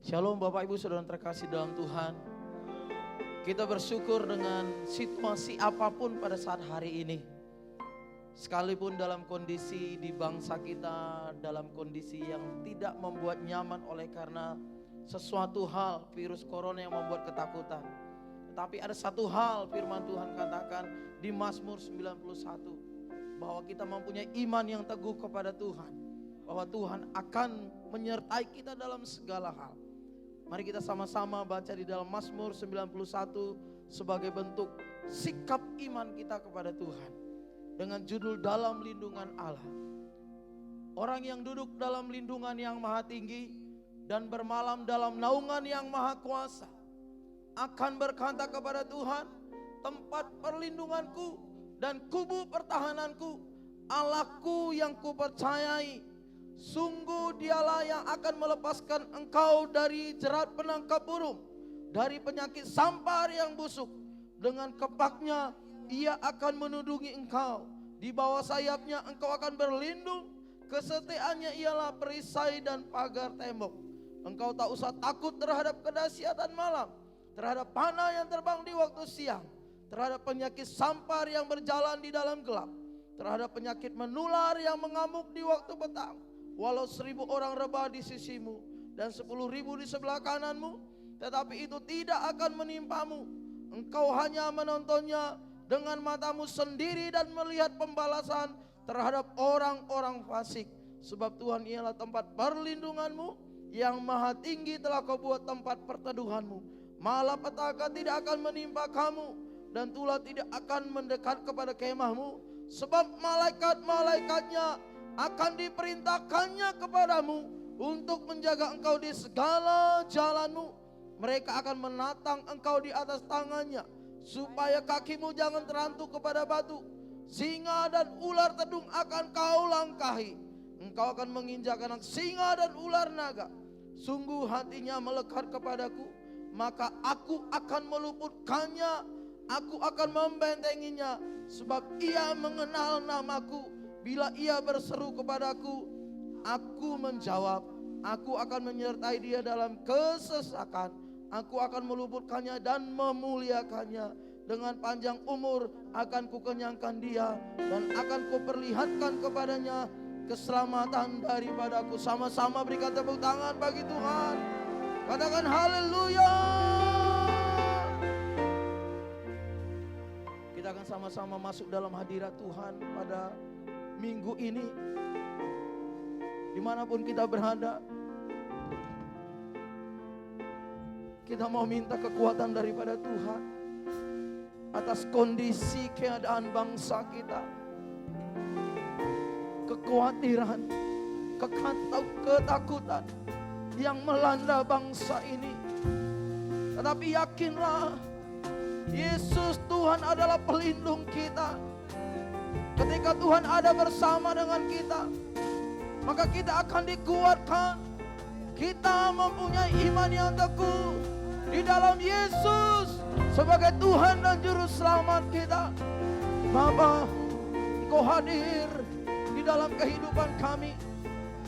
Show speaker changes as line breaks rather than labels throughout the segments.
Shalom Bapak Ibu Saudara terkasih dalam Tuhan. Kita bersyukur dengan situasi apapun pada saat hari ini. Sekalipun dalam kondisi di bangsa kita, dalam kondisi yang tidak membuat nyaman oleh karena sesuatu hal virus corona yang membuat ketakutan. Tetapi ada satu hal firman Tuhan katakan di Mazmur 91. Bahwa kita mempunyai iman yang teguh kepada Tuhan. Bahwa Tuhan akan menyertai kita dalam segala hal. Mari kita sama-sama baca di dalam Mazmur 91 sebagai bentuk sikap iman kita kepada Tuhan. Dengan judul dalam lindungan Allah. Orang yang duduk dalam lindungan yang maha tinggi dan bermalam dalam naungan yang maha kuasa akan berkata kepada Tuhan, tempat perlindunganku dan kubu pertahananku, Allahku yang kupercayai. Sungguh dialah yang akan melepaskan engkau dari jerat penangkap burung, dari penyakit sampar yang busuk. Dengan kepaknya ia akan menudungi engkau, di bawah sayapnya engkau akan berlindung. Kesetiaannya ialah perisai dan pagar tembok. Engkau tak usah takut terhadap kedahsyatan malam, terhadap panah yang terbang di waktu siang, terhadap penyakit sampar yang berjalan di dalam gelap, terhadap penyakit menular yang mengamuk di waktu petang. Walau 1000 orang rebah di sisimu dan 10.000 di sebelah kananmu, tetapi itu tidak akan menimpamu. Engkau hanya menontonnya dengan matamu sendiri dan melihat pembalasan terhadap orang-orang fasik. Sebab Tuhan ialah tempat perlindunganmu, yang maha tinggi telah kau buat tempat perteduhanmu. Malapetaka tidak akan menimpa kamu, dan tulah tidak akan mendekat kepada kemahmu. Sebab malaikat-malaikatnya akan diperintahkannya kepadamu untuk menjaga engkau di segala jalanmu. Mereka akan menatang engkau di atas tangannya, supaya kakimu jangan terantuk kepada batu. Singa dan ular tedung akan kau langkahi. Engkau akan menginjak anak singa dan ular naga. Sungguh hatinya melekat kepadaku, maka aku akan meluputkannya. Aku akan membentenginya, sebab ia mengenal namaku. Bila ia berseru kepadaku, aku menjawab. Aku akan menyertai dia dalam kesesakan. Aku akan meluputkannya dan memuliakannya. Dengan panjang umur akan kukenyangkan dia, dan akan kuperlihatkan kepadanya keselamatan daripadaku. Sama-sama berikan tepuk tangan bagi Tuhan. Katakan haleluya. Kita akan sama-sama masuk dalam hadirat Tuhan pada minggu ini, dimanapun kita berada. Kita mau minta kekuatan daripada Tuhan atas kondisi keadaan bangsa kita. Kekhawatiran, ketakutan yang melanda bangsa ini. Tetapi yakinlah, Yesus Tuhan adalah pelindung kita. Ketika Tuhan ada bersama dengan kita, maka kita akan dikuatkan. Kita mempunyai iman yang teguh di dalam Yesus sebagai Tuhan dan Juru Selamat kita. Bapa, Engkau hadir di dalam kehidupan kami,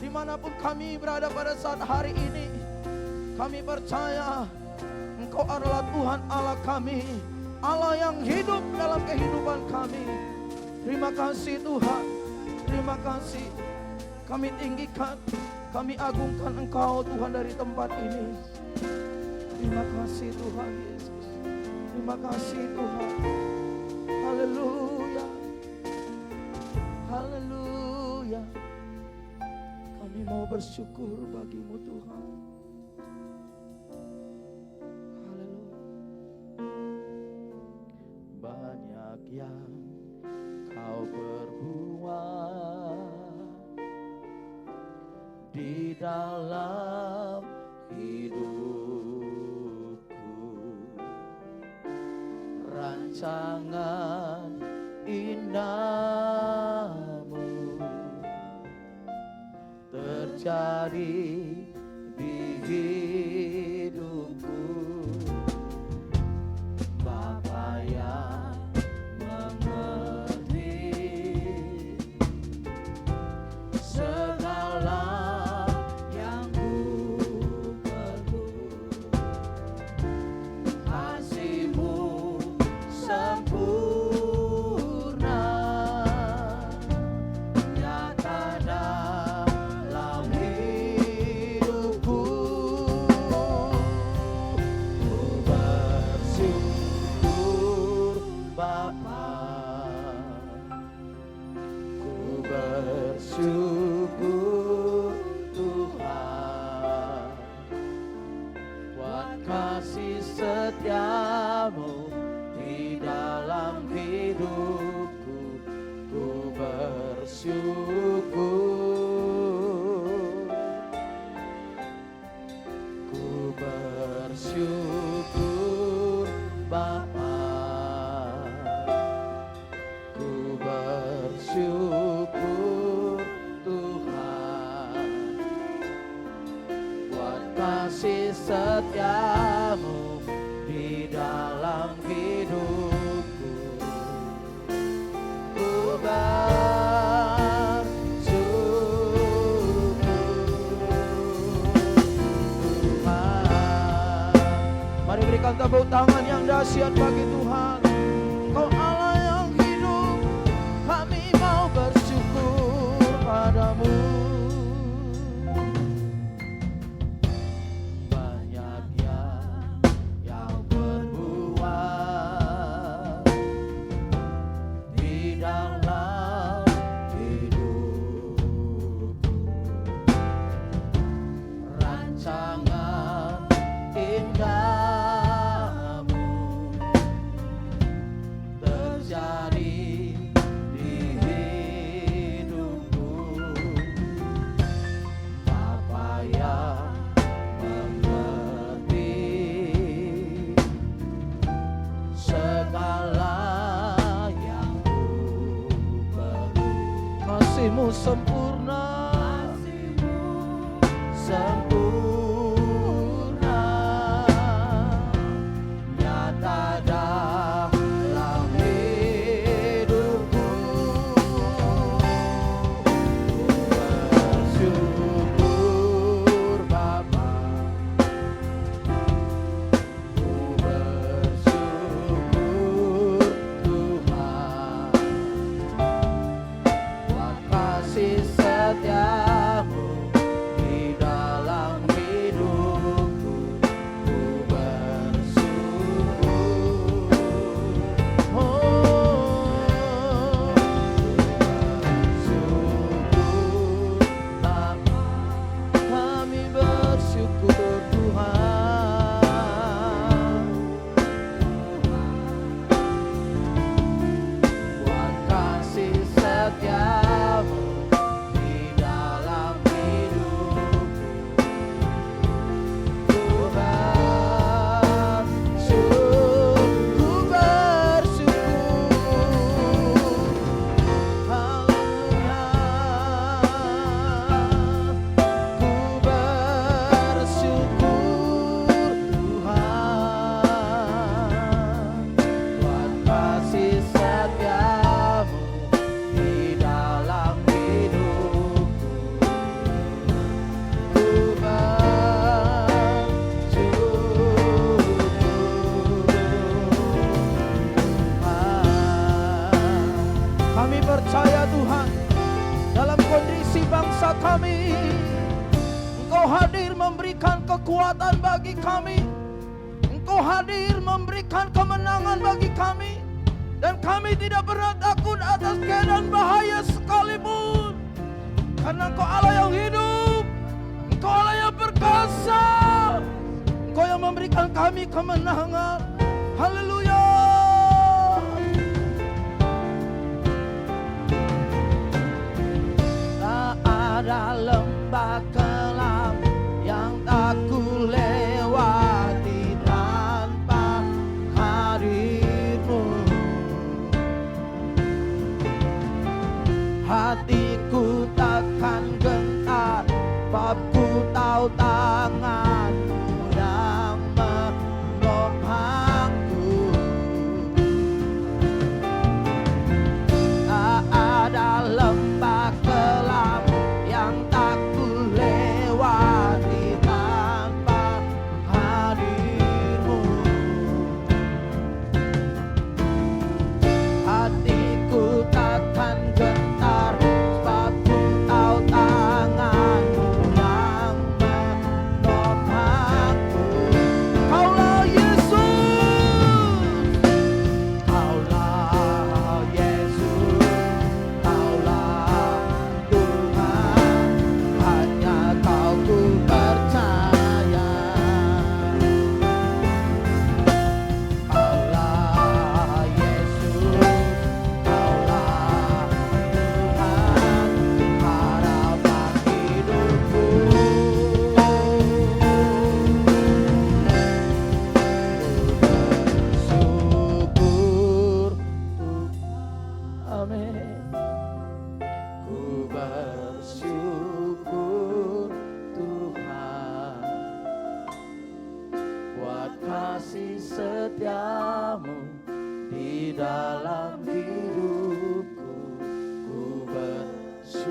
dimanapun kami berada pada saat hari ini. Kami percaya Engkau adalah Tuhan Allah kami, Allah yang hidup dalam kehidupan kami. Terima kasih Tuhan, terima kasih. Kami tinggikan, kami agungkan Engkau Tuhan dari tempat ini. Terima kasih Tuhan Yesus, terima kasih Tuhan. Haleluya, haleluya. Kami mau bersyukur bagi-Mu Tuhan. Haleluya. Banyak yang Kau berbuat di dalam hidupku, rancangan indahmu terjadi di hidupku. Bapa yang segala yang ku perlu. kasih setiamu di dalam hidupku, ku bersyukur, ku bersyukur Bapa, ku bersyukur Tuhan, buat kasih setiamu di dalam hidupku, ku bersyukur Tuhan. Mari berikan tepuk tangan yang dahsyat bagi Tuhan. Kau Allah yang hidup, kami mau bersyukur padamu. Kasih-Mu sempurna, sempurna, nyata dalam hidupku. Bersyukur Bapa, ku bersyukur Tuhan, kasih setiamu di dalam hidupku, ku bersyukur. Bersyukur Bapa, kami bersyukur Tuhan, buat kasih setiamu di dalam hidupku, ku bersyukur, haleluya, ku bersyukur Tuhan, buat kasih setiamu di dalam hidupku, ku bersyukur Tuhan. Kami percaya Tuhan, dalam kondisi bangsa kami, Engkau hadir memberikan kekuatan bagi kami, Engkau hadir memberikan kemenangan bagi kami, dan kami tidak pernah takut atas keadaan bahaya sekalipun, karena Engkau Allah yang hidup, Engkau Allah yang perkasa, Engkau yang memberikan kami kemenangan. Haleluya. Tak ada lembah kelam yang tak ku lewati tanpa hadir-Mu. Hatiku takkan gentar, sebab ku tahu tangan-Mu yang menopangku. kasih setiamu di dalam hidupku. Ku bersyukur,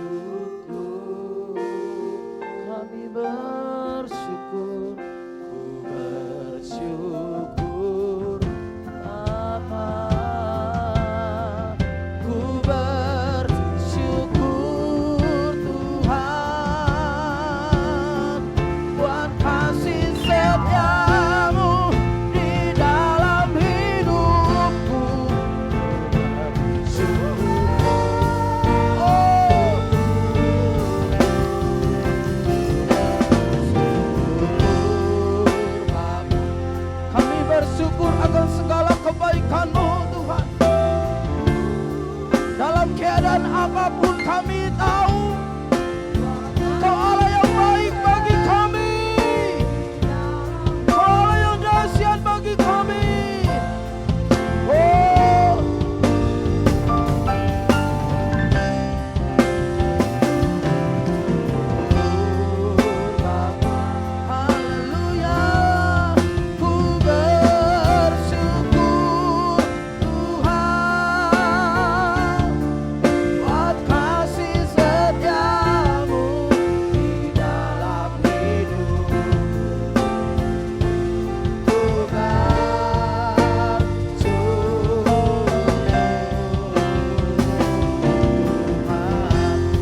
kami bersyukur, ku bersyukur Bapa. Ku bersyukur Tuhan buat kasih setiamu di dalam hidupku. Kami bersyukur akan segala kebaikan-Mu Tuhan. Dalam keadaan apapun kami tahu Kau Allah yang baik bagi kami, Kau Allah yang dahsyat bagi kami. Oh, haleluya. Ku bersyukur Tuhan buat kasih setiamu di dalam hidupku. Ku bersyukur.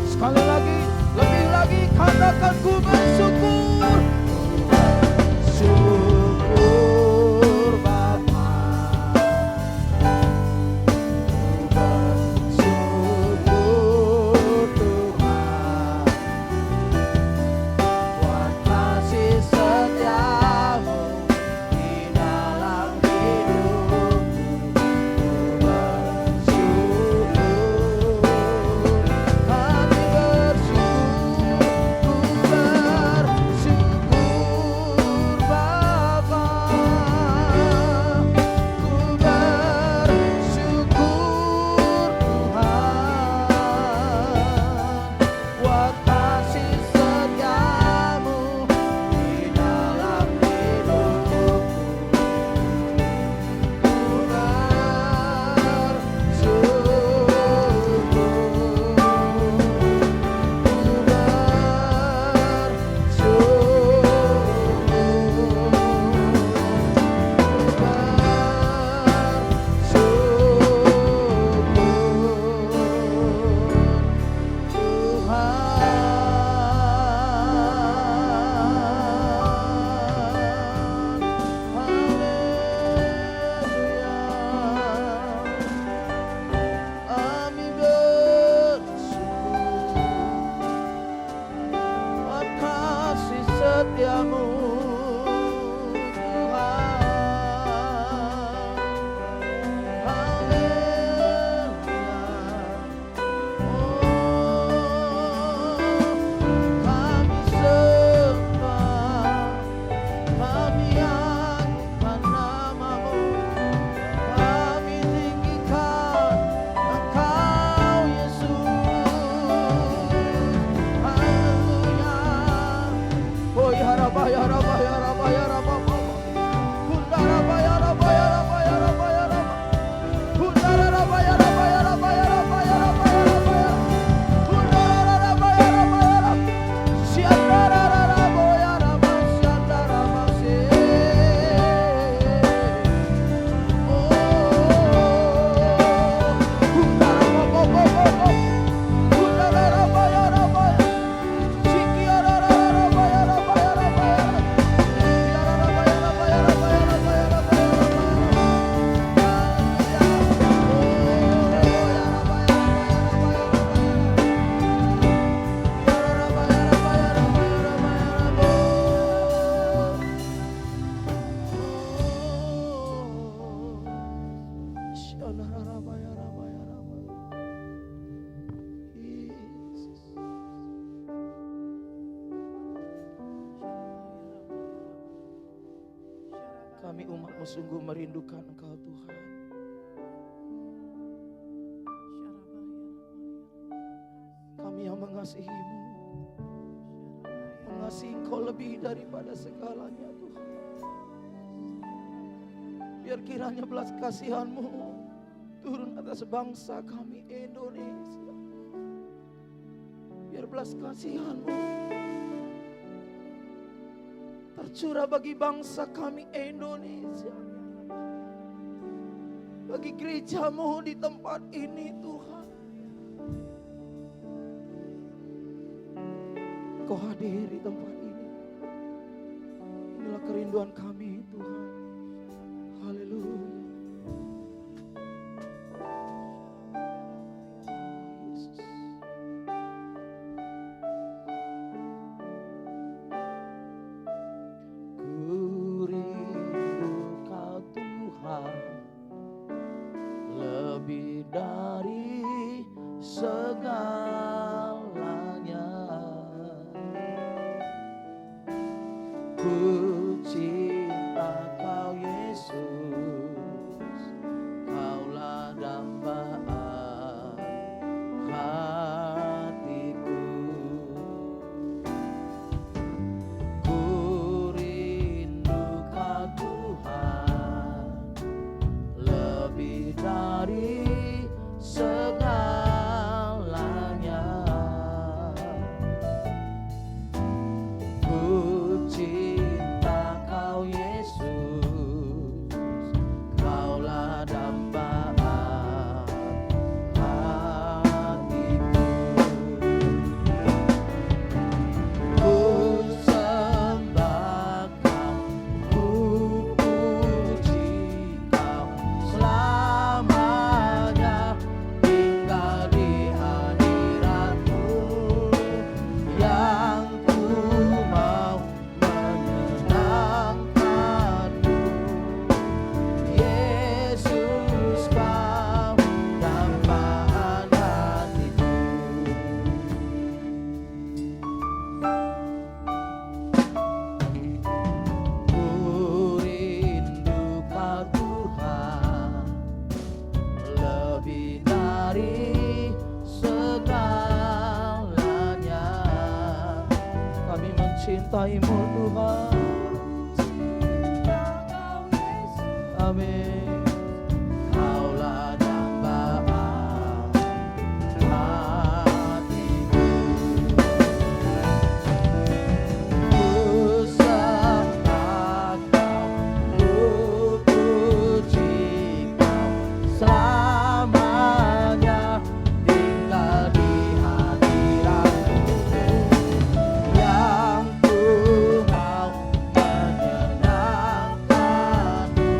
Sekali lagi, lebih lagi katakan ku bersyukur. Syukur Bapa, bersyukur Tuhan buat kasih setiamu di dalam hidupku. Bersyukur, kami bersyukur Bapa. Ku bersyukur Tuhan buat kasih setiamu di dalam hidupku. Ku setiamu Tuhan. Haleluya. Kami sembah, kami angkat nama-Mu, kami tinggikan Engkau Yesus. Haleluya. Oh ya Rabba ya Rabba ya Rabba ya Rabba. Bunda Rabba ya Rabba ya Rabba ya Rabba ya Rabba. Bunda Rabba ya Rabba ya Rabba ya Rabba ya Rabba ya Rabba ya. Bunda Rabba ya Rabba ya Rabba. Siandara Rabba ya Rabba siandara mase. Oh, Bunda Rabba Bunda Rabba ya Rabba. Sikiara Rabba ya Rabba ya Rabba ya Rabba. Kami umat-Mu sungguh merindukan Engkau Tuhan. Kami yang mengasihi-Mu, mengasihi Engkau lebih daripada segalanya Tuhan. Biar kiranya belas kasihan-Mu turun atas bangsa kami Indonesia. Biar belas kasihan-Mu tercurah bagi bangsa kami Indonesia. Bagi gereja-Mu di tempat ini Tuhan. Kau hadir di tempat ini. Inilah kerinduan kami Tuhan. Haleluya. Yesus. Ku rindu Kau Tuhan lebih dari segalanya. Ku cinta Kau Yesus, Kaulah dambaan hatiku. Ku rindu Kau Tuhan lebih dari segalanya. Ku cinta Kau Yesus, Kaulah dambaan hatiku. Ku sembah Kau, ku puji Kau selamanya, tinggal di hadirat-Mu yang ku mau menyenangkan-Mu. Yesus, Kau dambaan hatiku. Ku rindu Kau Tuhan lebih dari segalanya. Kami mencintai-Mu Tuhan. Amin. Kaulah dambaan hatiku. Ku sembah Kau, ku puji Kau selamanya, tinggal di hadirat-Mu yang ku mau menyenangkan-Mu.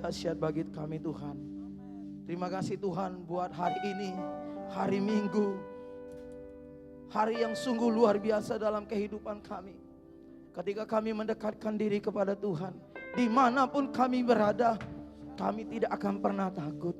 dahsyat bagi kami Tuhan. Terima kasih Tuhan buat hari ini, hari Minggu, hari yang sungguh luar biasa dalam kehidupan kami. Ketika kami mendekatkan diri kepada Tuhan, dimanapun kami berada, kami tidak akan pernah takut,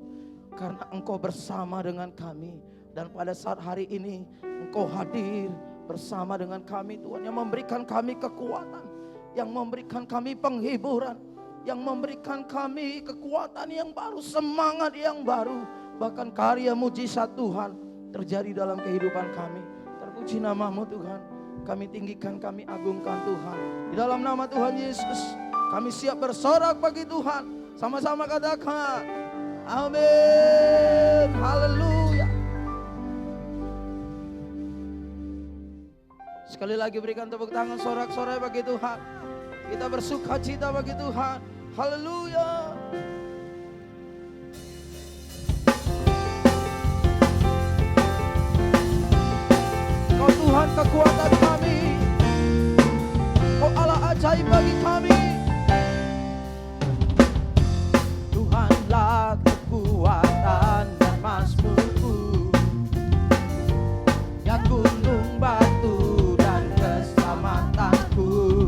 karena Engkau bersama dengan kami. Dan pada saat hari ini, Engkau hadir bersama dengan kami Tuhan, yang memberikan kami kekuatan, yang memberikan kami penghiburan, yang memberikan kami kekuatan yang baru, semangat yang baru. Bahkan karya mujizat Tuhan terjadi dalam kehidupan kami. Terpuji nama-Mu Tuhan. Kami tinggikan, kami agungkan Tuhan. Di dalam nama Tuhan Yesus, kami siap bersorak bagi Tuhan. Sama-sama katakan, amin. Haleluya. Sekali lagi berikan tepuk tangan sorak-sorai bagi Tuhan. Kita bersuka cita bagi Tuhan. Haleluya. Kau Tuhan kekuatan kami, Kau Allah ajaib bagi kami. Tuhanlah kekuatan dan mazmurku, ya gunung batu dan keselamatanku.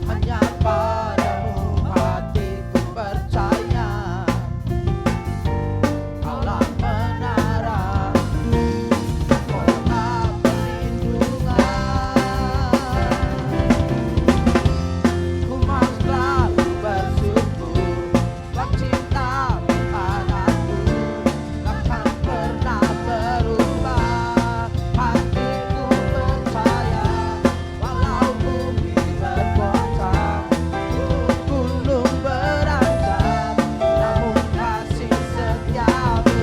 Hanya padamu hatiku percaya, Kaulah menara, kota perlindungan. Ku mau selalu bersyukur, sebab cinta-Mu padaku takkan pernah berubah. Hatiku percaya, walau bumi bergoncang, gunung beranjak, namun kasih setia-Mu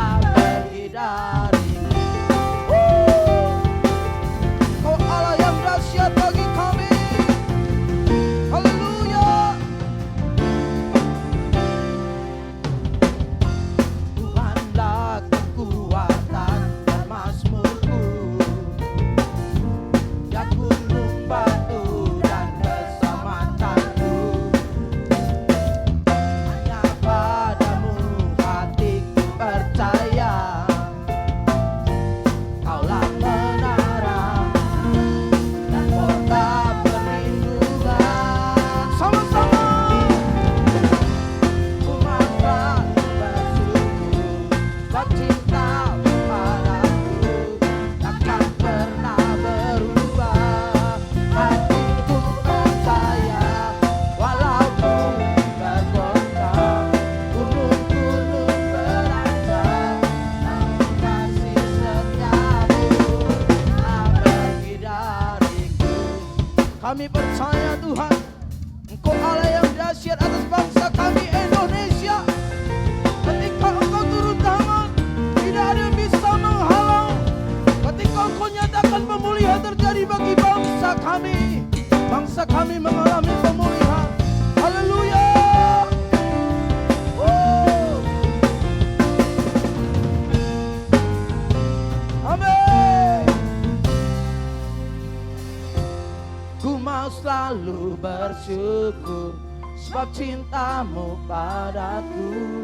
tak pergi dariku. Kau Allah yang dahsyat bagi kami. Haleluya. Tuhanlah kekuatan dan mazmurku, ya gunung batu dan keselamatanku. Hanya padamu hatiku percaya, Kaulah menara dan kota perlindungan. Sama-sama. Ku mau selalu bersyukur, sebab cinta-Mu padaku takkan pernah berubah. Hatiku percaya, walau bumi bergoncang, gunung-gunung beranjak, namun kasih setia-Mu tak pergi dariku. Kami percaya Tuhan, Engkau Allah yang dahsyat atas bangsa kami Indonesia. Ketika Engkau turun tangan, tidak ada yang bisa menghalang. Ketika Engkau nyatakan pemulihan terjadi bagi bangsa kami mengalami pemulihan. Haleluya. Amin. Ku mau selalu bersyukur, sebab cinta-Mu padaku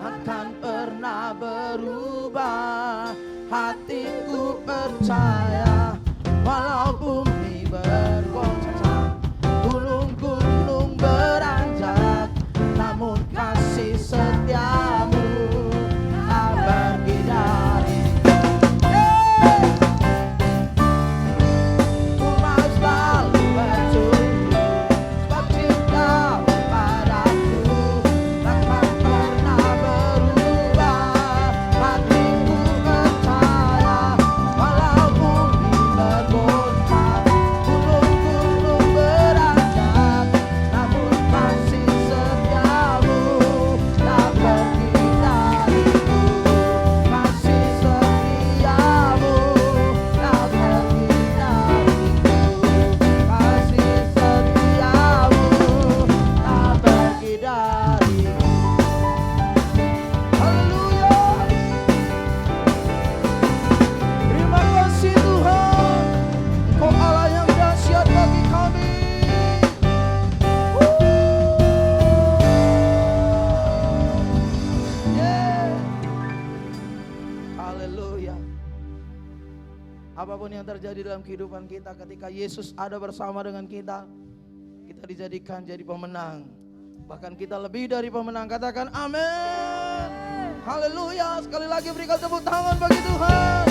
akan pernah berubah. Hatiku percaya, walau bumi bergoncang, gunung-gunung beranjak, namun kasih setia-Mu tak pergi dariku. Ku mau selalu bersyukur, sebab cinta-Mu padaku takkan pernah berubah. Hatiku percaya, walau bumi Apapun yang terjadi dalam kehidupan kita, ketika Yesus ada bersama dengan kita, kita dijadikan jadi pemenang. Bahkan kita lebih dari pemenang. Katakan amin. Haleluya. Sekali lagi berikan tepuk tangan bagi Tuhan.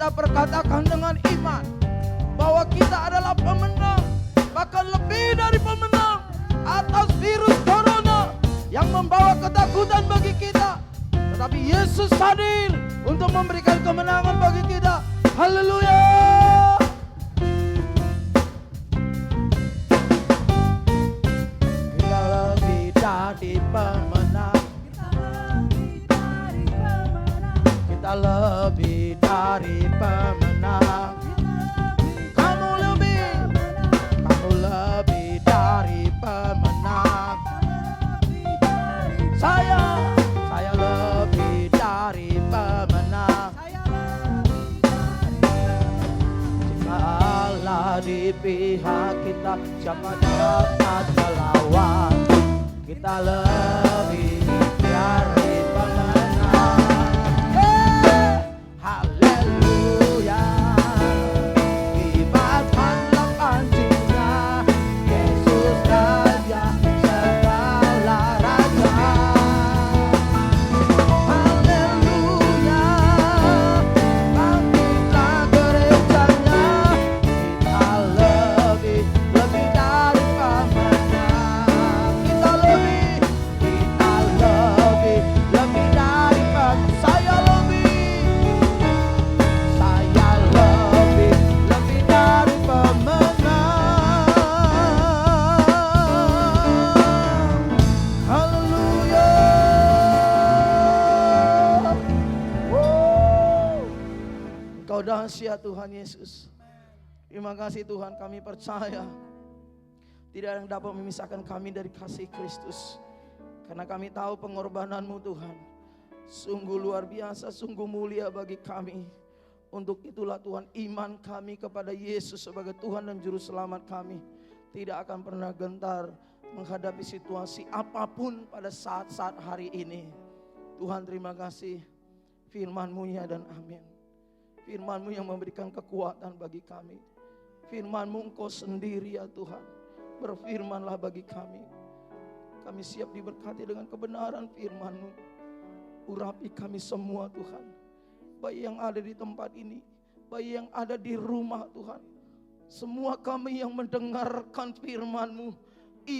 Perkatakan dengan iman bahwa kita adalah pemenang, bahkan lebih dari pemenang atas virus corona yang membawa ketakutan bagi kita. Tetapi Yesus hadir untuk memberikan kemenangan bagi kita. Haleluya. Kita lebih dari pemenang. Kita lebih dari pemenang. Kamu lebih dari pemenang. Saya lebih dari pemenang. Jika Allah di pihak kita, siapa dapat melawan? Kita lebih dari pemenang. Dahsyat Tuhan Yesus. Terima kasih Tuhan, kami percaya tidak ada yang dapat memisahkan kami dari kasih Kristus. Karena kami tahu pengorbanan-Mu Tuhan sungguh luar biasa, sungguh mulia bagi kami. Untuk itulah Tuhan, iman kami kepada Yesus sebagai Tuhan dan Juru Selamat kami tidak akan pernah gentar menghadapi situasi apapun pada saat-saat hari ini. Tuhan terima kasih, firman-Mu ya dan amin. Firman-Mu yang memberikan kekuatan bagi kami. Firman-Mu Engkau sendiri ya Tuhan. Berfirmanlah bagi kami. Kami siap diberkati dengan kebenaran firman-Mu. Urapi kami semua Tuhan. Baik yang ada di tempat ini, baik yang ada di rumah Tuhan. Semua kami yang mendengarkan firman-Mu,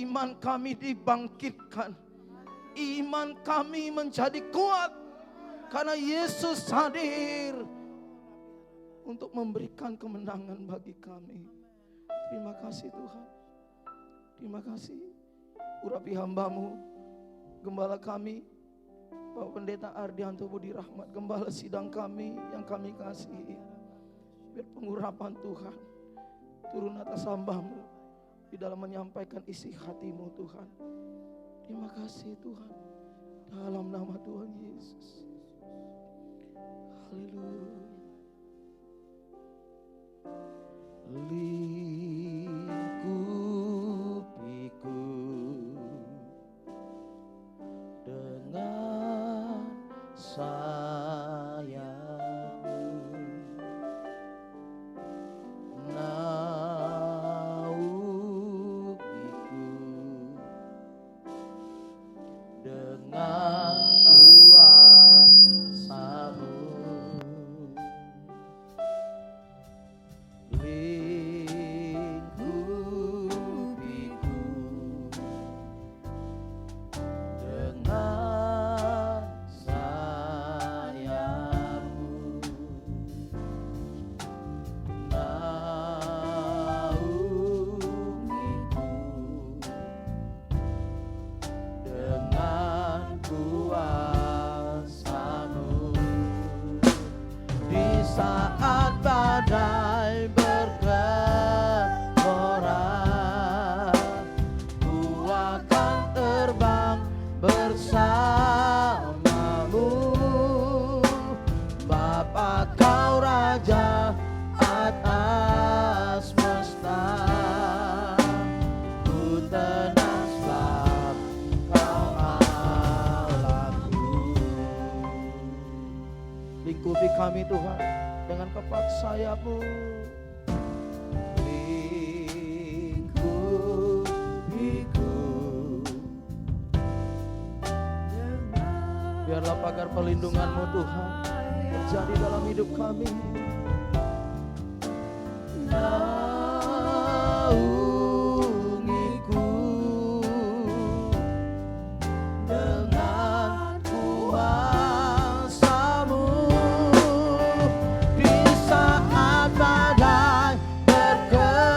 iman kami dibangkitkan. Iman kami menjadi kuat. Karena Yesus hadir untuk memberikan kemenangan bagi kami. Terima kasih Tuhan. Terima kasih. Urapi hamba-Mu, gembala kami, Bapak Pendeta Ardianto Budi Rahmat, gembala sidang kami yang kami kasihi. Biar pengurapan Tuhan, turun atas hamba-Mu di dalam menyampaikan isi hati-Mu Tuhan. Terima kasih Tuhan, dalam nama Tuhan Yesus. Haleluya. Lingkupiku dengan sayap-Mu, naungiku dengan kuasa-Mu. Lingkupiku dengan sayap-Mu, naungiku dengan kuasa-Mu. Di saat badai bergelora, ku akan terbang bersama-Mu. Bapa, Kau Raja atas semesta, ku tenang sebab Kau Allahku. Lingkupi kami Tuhan dengan kepak sayap-Mu. Lingkupiku, biarlah pagar perlindungan-Mu Tuhan terjadi dalam hidup kami. Naungiku dengan kuasa-Mu. Di saat badai bergelora,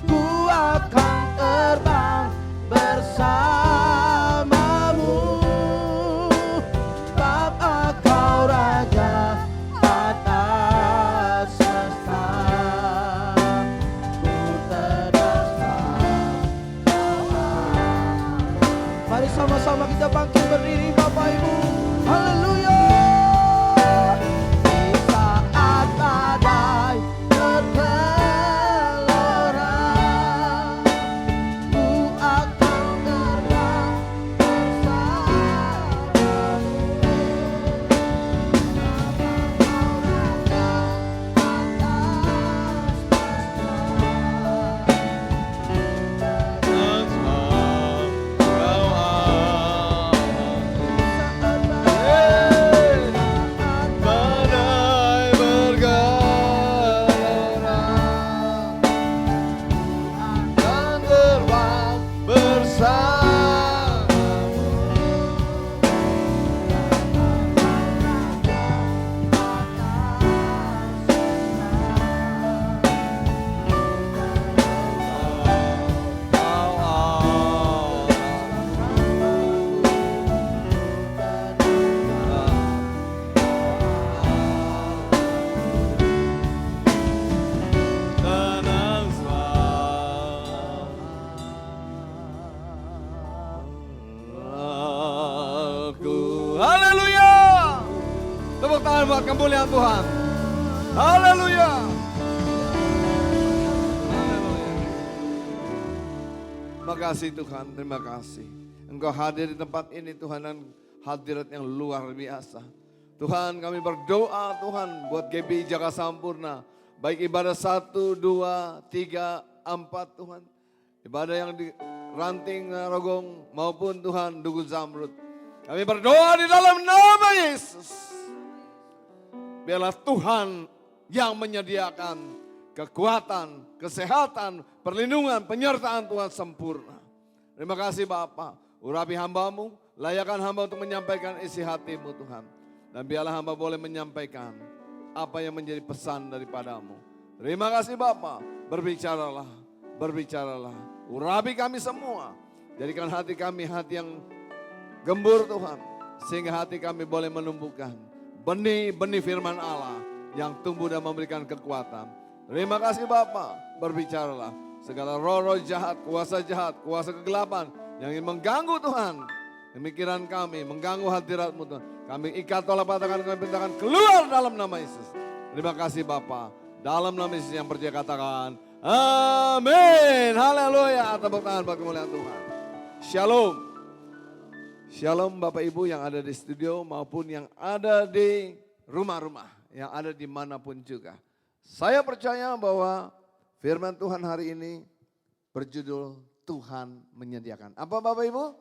ku akan terbang bersama-Mu. Bapa, Kau Raja atas semesta, ku terdasar Kau Allah. Mari sama-sama kita bangkit berdiri Bapak Ibu. Haleluya. Di saat badai bergelora, ku akan terbang
Badai bergelora, akan terbang bersama-Mu. Kau tenang aku. Haleluya. Tepuk tangan buat kemuliaan Tuhan. Haleluya. Terima kasih Tuhan, terima kasih. Engkau hadir di tempat ini Tuhan, dan hadirat yang luar biasa. Tuhan, kami berdoa Tuhan buat GBI Jaga Sampurna. Baik ibadah 1, 2, 3, 4 Tuhan. Ibadah yang di Ranting Rogong maupun Tuhan Dugu Zamrud. Kami berdoa di dalam nama Yesus. Biarlah Tuhan yang menyediakan kekuatan, kesehatan, perlindungan, penyertaan Tuhan sempurna. Terima kasih Bapa. Urapi hamba-Mu, layakan hamba untuk menyampaikan isi hati-Mu Tuhan. Dan biarlah hamba boleh menyampaikan apa yang menjadi pesan daripada-Mu. Terima kasih Bapa. Berbicaralah, berbicaralah. Urapi kami semua. Jadikan hati kami hati yang gembur Tuhan. Sehingga hati kami boleh menumbuhkan benih-benih firman Allah yang tumbuh dan memberikan kekuatan. Terima kasih Bapa, berbicaralah. Segala roh-roh jahat, kuasa kegelapan yang ingin mengganggu Tuhan. Pemikiran kami, mengganggu hadirat-Mu Tuhan. Kami ikat tolak patahkan, kami perintahkan keluar dalam nama Yesus. Terima kasih Bapa. Dalam nama Yesus yang percaya katakan, amin. Haleluya. Tepuk tangan buat kemuliaan Tuhan. Shalom. Shalom Bapak Ibu yang ada di studio maupun yang ada di rumah-rumah. Yang ada dimanapun juga. Saya percaya bahwa firman Tuhan hari ini berjudul Tuhan menyediakan. Apa Bapak Ibu?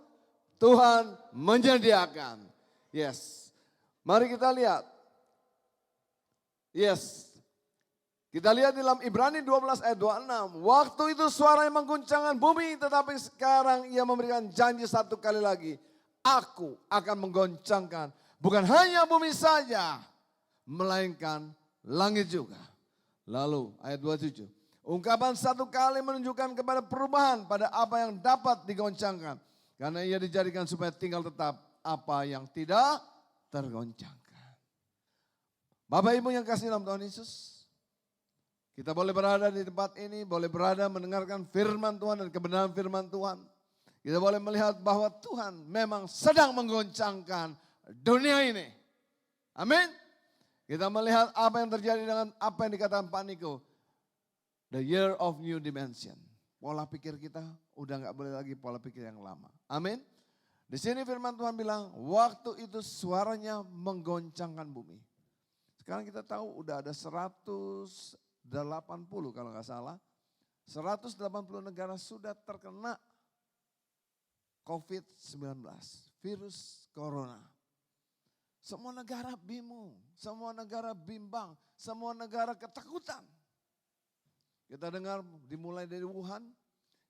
Tuhan menyediakan. Yes. Mari kita lihat. Yes. Kita lihat dalam Ibrani 12 ayat 26. Waktu itu suara yang mengguncangkan bumi, tetapi sekarang ia memberikan janji satu kali lagi. Aku akan menggoncangkan bukan hanya bumi saja, melainkan langit juga. Lalu ayat 27. Ungkapan satu kali menunjukkan kepada perubahan pada apa yang dapat digoncangkan. Karena ia dijadikan supaya tinggal tetap apa yang tidak tergoncangkan. Bapak Ibu yang kasih dalam Tuhan Yesus. Kita boleh berada di tempat ini, boleh berada mendengarkan firman Tuhan dan kebenaran firman Tuhan. Kita boleh melihat bahwa Tuhan memang sedang menggoncangkan dunia ini. Amin. Kita melihat apa yang terjadi dengan apa yang dikatakan Pak Niko. The year of new dimension. Pola pikir kita udah gak boleh lagi pola pikir yang lama. Amin. Di sini firman Tuhan bilang, waktu itu suaranya menggoncangkan bumi. Sekarang kita tahu udah ada 180 kalau nggak salah. 180 negara sudah terkena COVID-19, virus corona. Semua negara bingung, semua negara bimbang, semua negara ketakutan. Kita dengar dimulai dari Wuhan,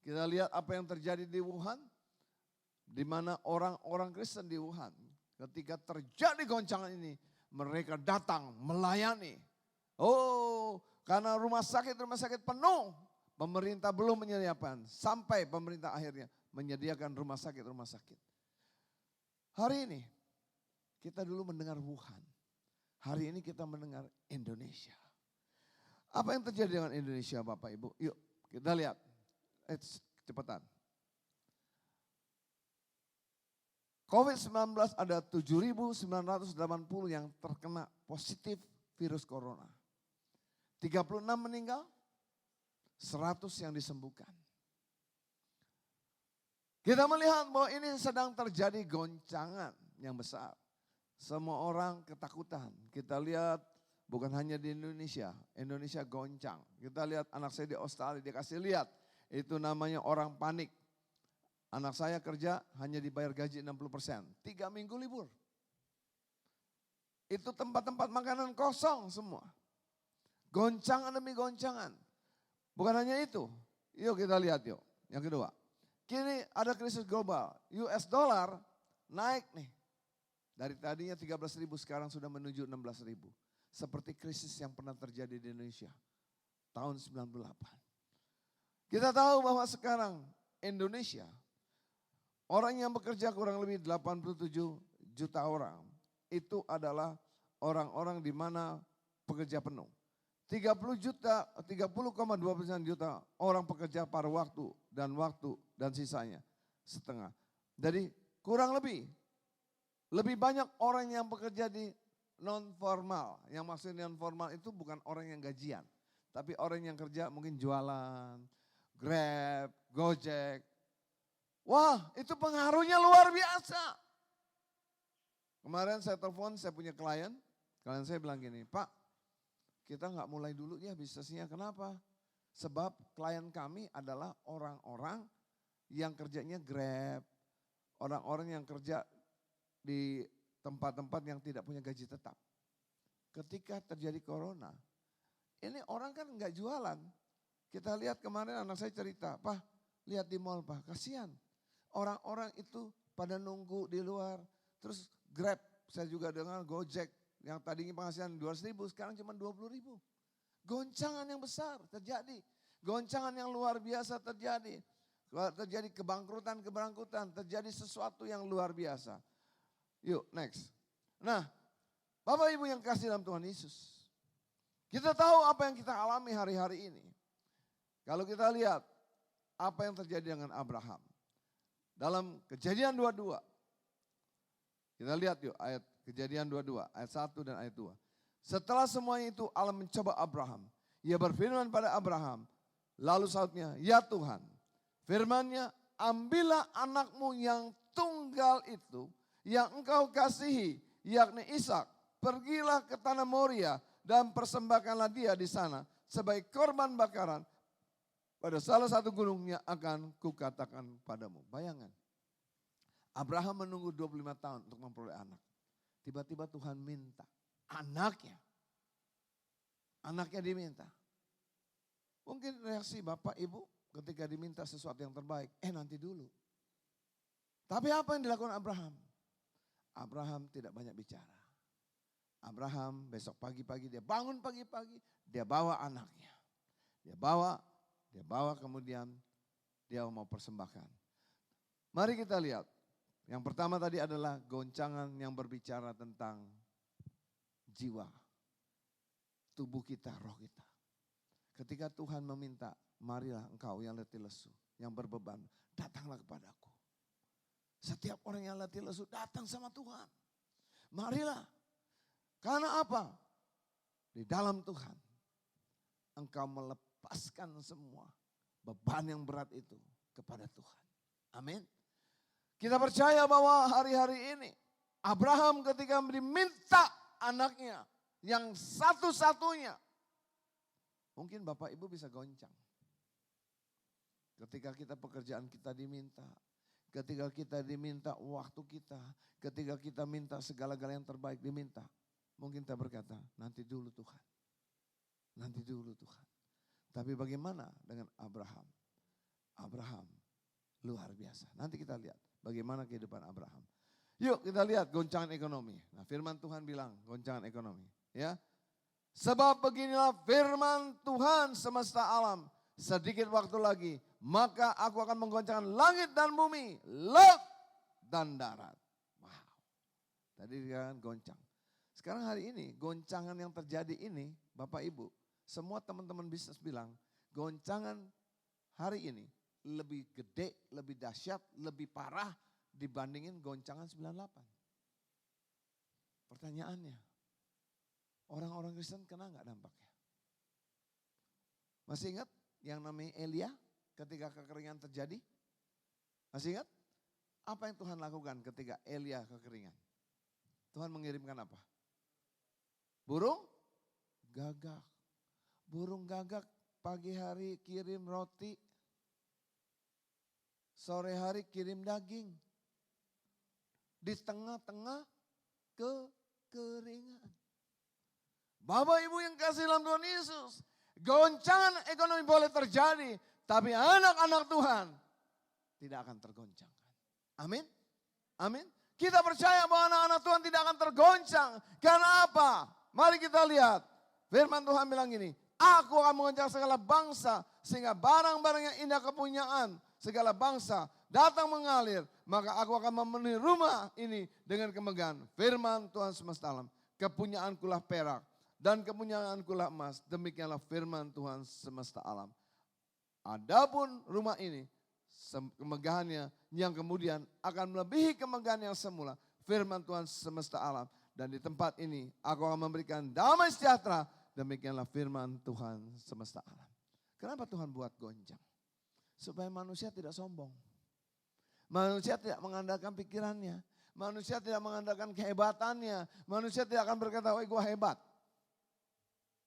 kita lihat apa yang terjadi di Wuhan, di mana orang-orang Kristen di Wuhan, ketika terjadi goncangan ini, mereka datang melayani. Oh, karena rumah sakit penuh. Pemerintah belum menyediakan. Sampai pemerintah akhirnya menyediakan rumah sakit. Hari ini kita dulu mendengar Wuhan. Hari ini kita mendengar Indonesia. Apa yang terjadi dengan Indonesia Bapak Ibu? Yuk kita lihat. Cepetan. COVID-19 ada 7.980 yang terkena positif virus corona. 36 meninggal, 100 yang disembuhkan. Kita melihat bahwa ini sedang terjadi goncangan yang besar. Semua orang ketakutan. Kita lihat bukan hanya di Indonesia, Indonesia goncang. Kita lihat anak saya di Australia, dia kasih lihat. Itu namanya orang panik. Anak saya kerja hanya dibayar gaji 60%. 3 minggu libur. Itu tempat-tempat makanan kosong semua. Goncangan demi goncangan. Bukan hanya itu. Yuk kita lihat yuk. Yang kedua. Kini ada krisis global. US dollar naik nih. Dari tadinya 13.000 sekarang sudah menuju 16.000. Seperti krisis yang pernah terjadi di Indonesia. Tahun 98. Kita tahu bahwa sekarang Indonesia, orang yang bekerja kurang lebih 87 juta orang. Itu adalah orang-orang di mana pekerja penuh. 30,2% juta orang pekerja paruh waktu dan sisanya setengah. Jadi kurang lebih banyak orang yang bekerja di non formal. Yang maksudnya non formal itu bukan orang yang gajian. Tapi orang yang kerja mungkin jualan, Grab, Gojek. Wah, itu pengaruhnya luar biasa. Kemarin saya telepon, saya punya klien saya bilang gini, Pak, kita nggak mulai dulu ya bisnisnya, kenapa? Sebab klien kami adalah orang-orang yang kerjanya Grab, orang-orang yang kerja di tempat-tempat yang tidak punya gaji tetap. Ketika terjadi corona, ini orang kan nggak jualan. Kita lihat kemarin anak saya cerita, Pak, lihat di mall Pak, kasihan. Orang-orang itu pada nunggu di luar. Terus Grab, saya juga dengar Gojek yang tadinya penghasilan 200.000 sekarang cuma 20.000. Goncangan yang besar terjadi. Goncangan yang luar biasa terjadi. Terjadi kebangkrutan, terjadi sesuatu yang luar biasa. Yuk next. Nah, Bapak Ibu yang kasih dalam Tuhan Yesus. Kita tahu apa yang kita alami hari-hari ini. Kalau kita lihat apa yang terjadi dengan Abraham. Dalam Kejadian 22. Kita lihat yuk ayat Kejadian 22, ayat 1 dan ayat 2. Setelah semuanya itu Allah mencoba Abraham. Ia berfirman pada Abraham. Lalu sautnya, ya Tuhan, firman-Nya, ambillah anakmu yang tunggal itu, yang engkau kasihi, yakni Ishak. Pergilah ke tanah Moria dan persembahkanlah dia di sana sebagai korban bakaran. Pada salah satu gunungnya akan kukatakan padamu. Bayangan, Abraham menunggu 25 tahun untuk memperoleh anak. Tiba-tiba Tuhan minta anaknya. Anaknya diminta. Mungkin reaksi Bapak Ibu ketika diminta sesuatu yang terbaik. Nanti dulu. Tapi apa yang dilakukan Abraham? Abraham tidak banyak bicara. Abraham besok pagi-pagi dia bangun pagi-pagi. Dia bawa anaknya. Dia bawa kemudian dia mau persembahkan. Mari kita lihat. Yang pertama tadi adalah goncangan yang berbicara tentang jiwa, tubuh kita, roh kita. Ketika Tuhan meminta, marilah engkau yang letih lesu, yang berbeban, datanglah kepadaku. Setiap orang yang letih lesu datang sama Tuhan. Marilah. Karena apa? Di dalam Tuhan, engkau melepaskan semua beban yang berat itu kepada Tuhan. Amin. Kita percaya bahwa hari-hari ini Abraham ketika diminta anaknya yang satu-satunya. Mungkin Bapak Ibu bisa goncang. Ketika kita pekerjaan kita diminta. Ketika kita diminta waktu kita. Ketika kita minta segala-gala yang terbaik diminta. Mungkin kita berkata, nanti dulu Tuhan. Nanti dulu Tuhan. Tapi bagaimana dengan Abraham? Abraham luar biasa. Nanti kita lihat bagaimana kehidupan Abraham. Yuk kita lihat goncangan ekonomi. Nah firman Tuhan bilang goncangan ekonomi. Ya. Sebab beginilah firman Tuhan semesta alam. Sedikit waktu lagi maka aku akan menggoncangkan langit dan bumi. Laut dan darat. Wow. Tadi kan goncang. Sekarang hari ini goncangan yang terjadi ini Bapak Ibu. Semua teman-teman bisnis bilang goncangan hari ini lebih gede, lebih dahsyat, lebih parah dibandingin goncangan 98. Pertanyaannya, orang-orang Kristen kena nggak dampaknya? Masih ingat yang namanya Elia ketika kekeringan terjadi? Masih ingat? Apa yang Tuhan lakukan ketika Elia kekeringan? Tuhan mengirimkan apa? Burung gagak. Burung gagak pagi hari kirim roti. Sore hari kirim daging. Di tengah-tengah kekeringan. Bapak Ibu yang kasih dalam Tuhan Yesus. Goncangan ekonomi boleh terjadi. Tapi anak-anak Tuhan tidak akan tergoncangkan. Amin. Amin. Kita percaya bahwa anak-anak Tuhan tidak akan tergoncang. Karena apa? Mari kita lihat. Firman Tuhan bilang gini. Aku akan menggoncang segala bangsa. Sehingga barang-barang yang indah kepunyaan segala bangsa datang mengalir, maka aku akan memenuhi rumah ini dengan kemegahan. Firman Tuhan semesta alam, kepunyaankulah perak dan kepunyaankulah emas. Demikianlah firman Tuhan semesta alam. Adapun rumah ini, kemegahannya yang kemudian akan melebihi kemegahan yang semula. Firman Tuhan semesta alam. Dan di tempat ini aku akan memberikan damai sejahtera. Demikianlah firman Tuhan semesta alam. Kenapa Tuhan buat goncang? Supaya manusia tidak sombong. Manusia tidak mengandalkan pikirannya. Manusia tidak mengandalkan kehebatannya. Manusia tidak akan berkata, wah gue hebat.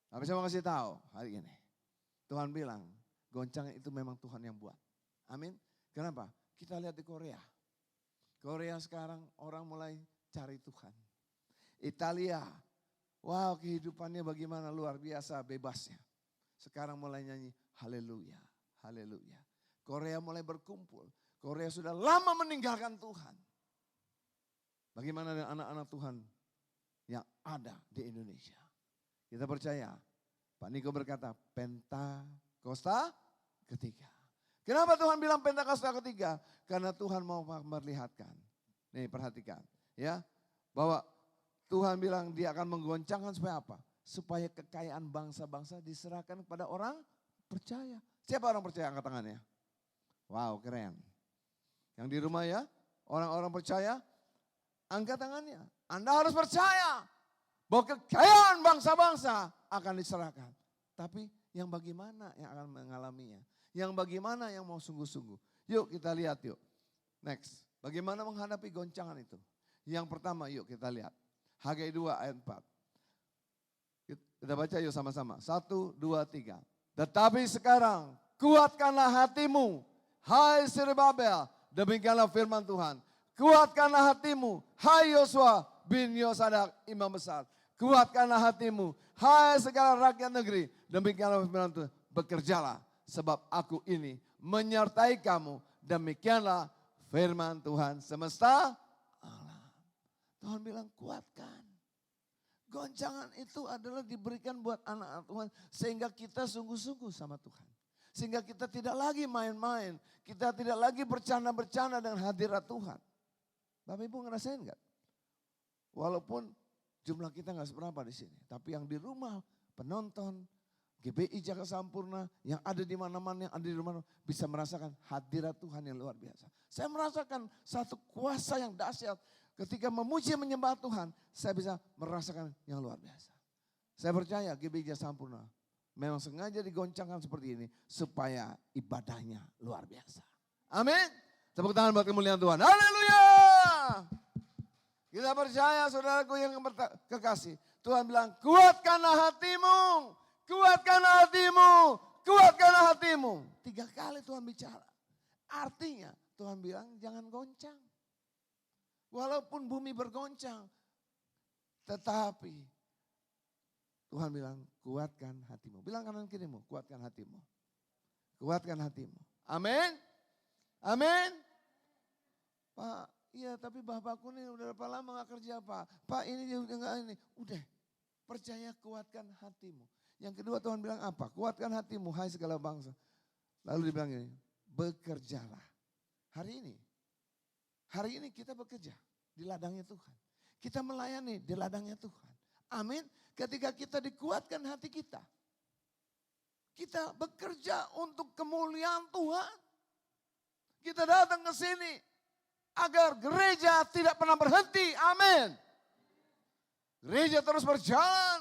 Tapi saya mau kasih tahu hari ini. Tuhan bilang, goncangan itu memang Tuhan yang buat. Amin. Kenapa? Kita lihat di Korea. Korea sekarang orang mulai cari Tuhan. Italia, wow kehidupannya bagaimana luar biasa bebasnya. Sekarang mulai nyanyi haleluya, haleluya. Korea mulai berkumpul. Korea sudah lama meninggalkan Tuhan. Bagaimana dengan anak-anak Tuhan yang ada di Indonesia? Kita percaya, Pak Niko berkata Pentakosta ketiga. Kenapa Tuhan bilang Pentakosta ketiga? Karena Tuhan mau memperlihatkan. Nih perhatikan ya, bahwa Tuhan bilang dia akan menggoncangkan supaya apa? supaya kekayaan bangsa-bangsa diserahkan kepada orang percaya. Siapa orang percaya? Angkat tangannya. Wow, keren. Yang di rumah ya, orang-orang percaya, angkat tangannya. Anda harus percaya bahwa kekayaan bangsa-bangsa akan diserahkan. Tapi yang bagaimana yang akan mengalaminya? Yang bagaimana yang mau sungguh-sungguh? Yuk kita lihat yuk. Next, bagaimana menghadapi goncangan itu? Yang pertama yuk kita lihat. Hagai 2 ayat 4. Kita baca yuk sama-sama. 1, 2, 3. Tetapi sekarang kuatkanlah hatimu, hai Zerubbabel. Demikianlah firman Tuhan. Kuatkanlah hatimu, hai Yosua bin Yosadak, imam besar. Kuatkanlah hatimu, hai segala rakyat negeri. Demikianlah firman Tuhan. Bekerjalah, sebab aku ini menyertai kamu. Demikianlah firman Tuhan semesta alam. Tuhan bilang kuatkan. Goncangan itu adalah diberikan buat anak-anak Tuhan. Sehingga kita sungguh-sungguh sama Tuhan. Sehingga kita tidak lagi main-main. Kita tidak lagi bercanda-bercanda dengan hadirat Tuhan. Bapak Ibu ngerasain gak? Walaupun jumlah kita gak seberapa di sini. Tapi yang di rumah, penonton, GBI Jakarta Sampurna, yang ada di mana-mana, yang ada di rumah, bisa merasakan hadirat Tuhan yang luar biasa. Saya merasakan satu kuasa yang dahsyat. Ketika memuji menyembah Tuhan, saya bisa merasakan yang luar biasa. Saya percaya GBI Jakarta Sampurna memang sengaja digoncangkan seperti ini supaya ibadahnya luar biasa. Amin. Tepuk tangan buat kemuliaan Tuhan. Haleluya. Kita percaya saudaraku yang kekasih. Tuhan bilang kuatkanlah hatimu. Kuatkanlah hatimu. Kuatkanlah hatimu. 3 kali Tuhan bicara. Artinya Tuhan bilang jangan goncang. Walaupun bumi bergoncang. Tetapi Tuhan bilang kuatkan hatimu. Bilang kanan kirimu, kuatkan hatimu. Kuatkan hatimu. Amin. Amin. Pak, iya tapi bapakku nih udah berapa lama gak kerja Pak. Pak ini dia udah gak ini. Udah, percaya kuatkan hatimu. Yang kedua Tuhan bilang apa? Kuatkan hatimu hai segala bangsa. Lalu dibilang ini, bekerjalah. Hari ini kita bekerja di ladangnya Tuhan. Kita melayani di ladangnya Tuhan. Amin. Ketika kita dikuatkan hati kita. Kita bekerja untuk kemuliaan Tuhan. Kita datang ke sini agar gereja tidak pernah berhenti. Amin. Gereja terus berjalan.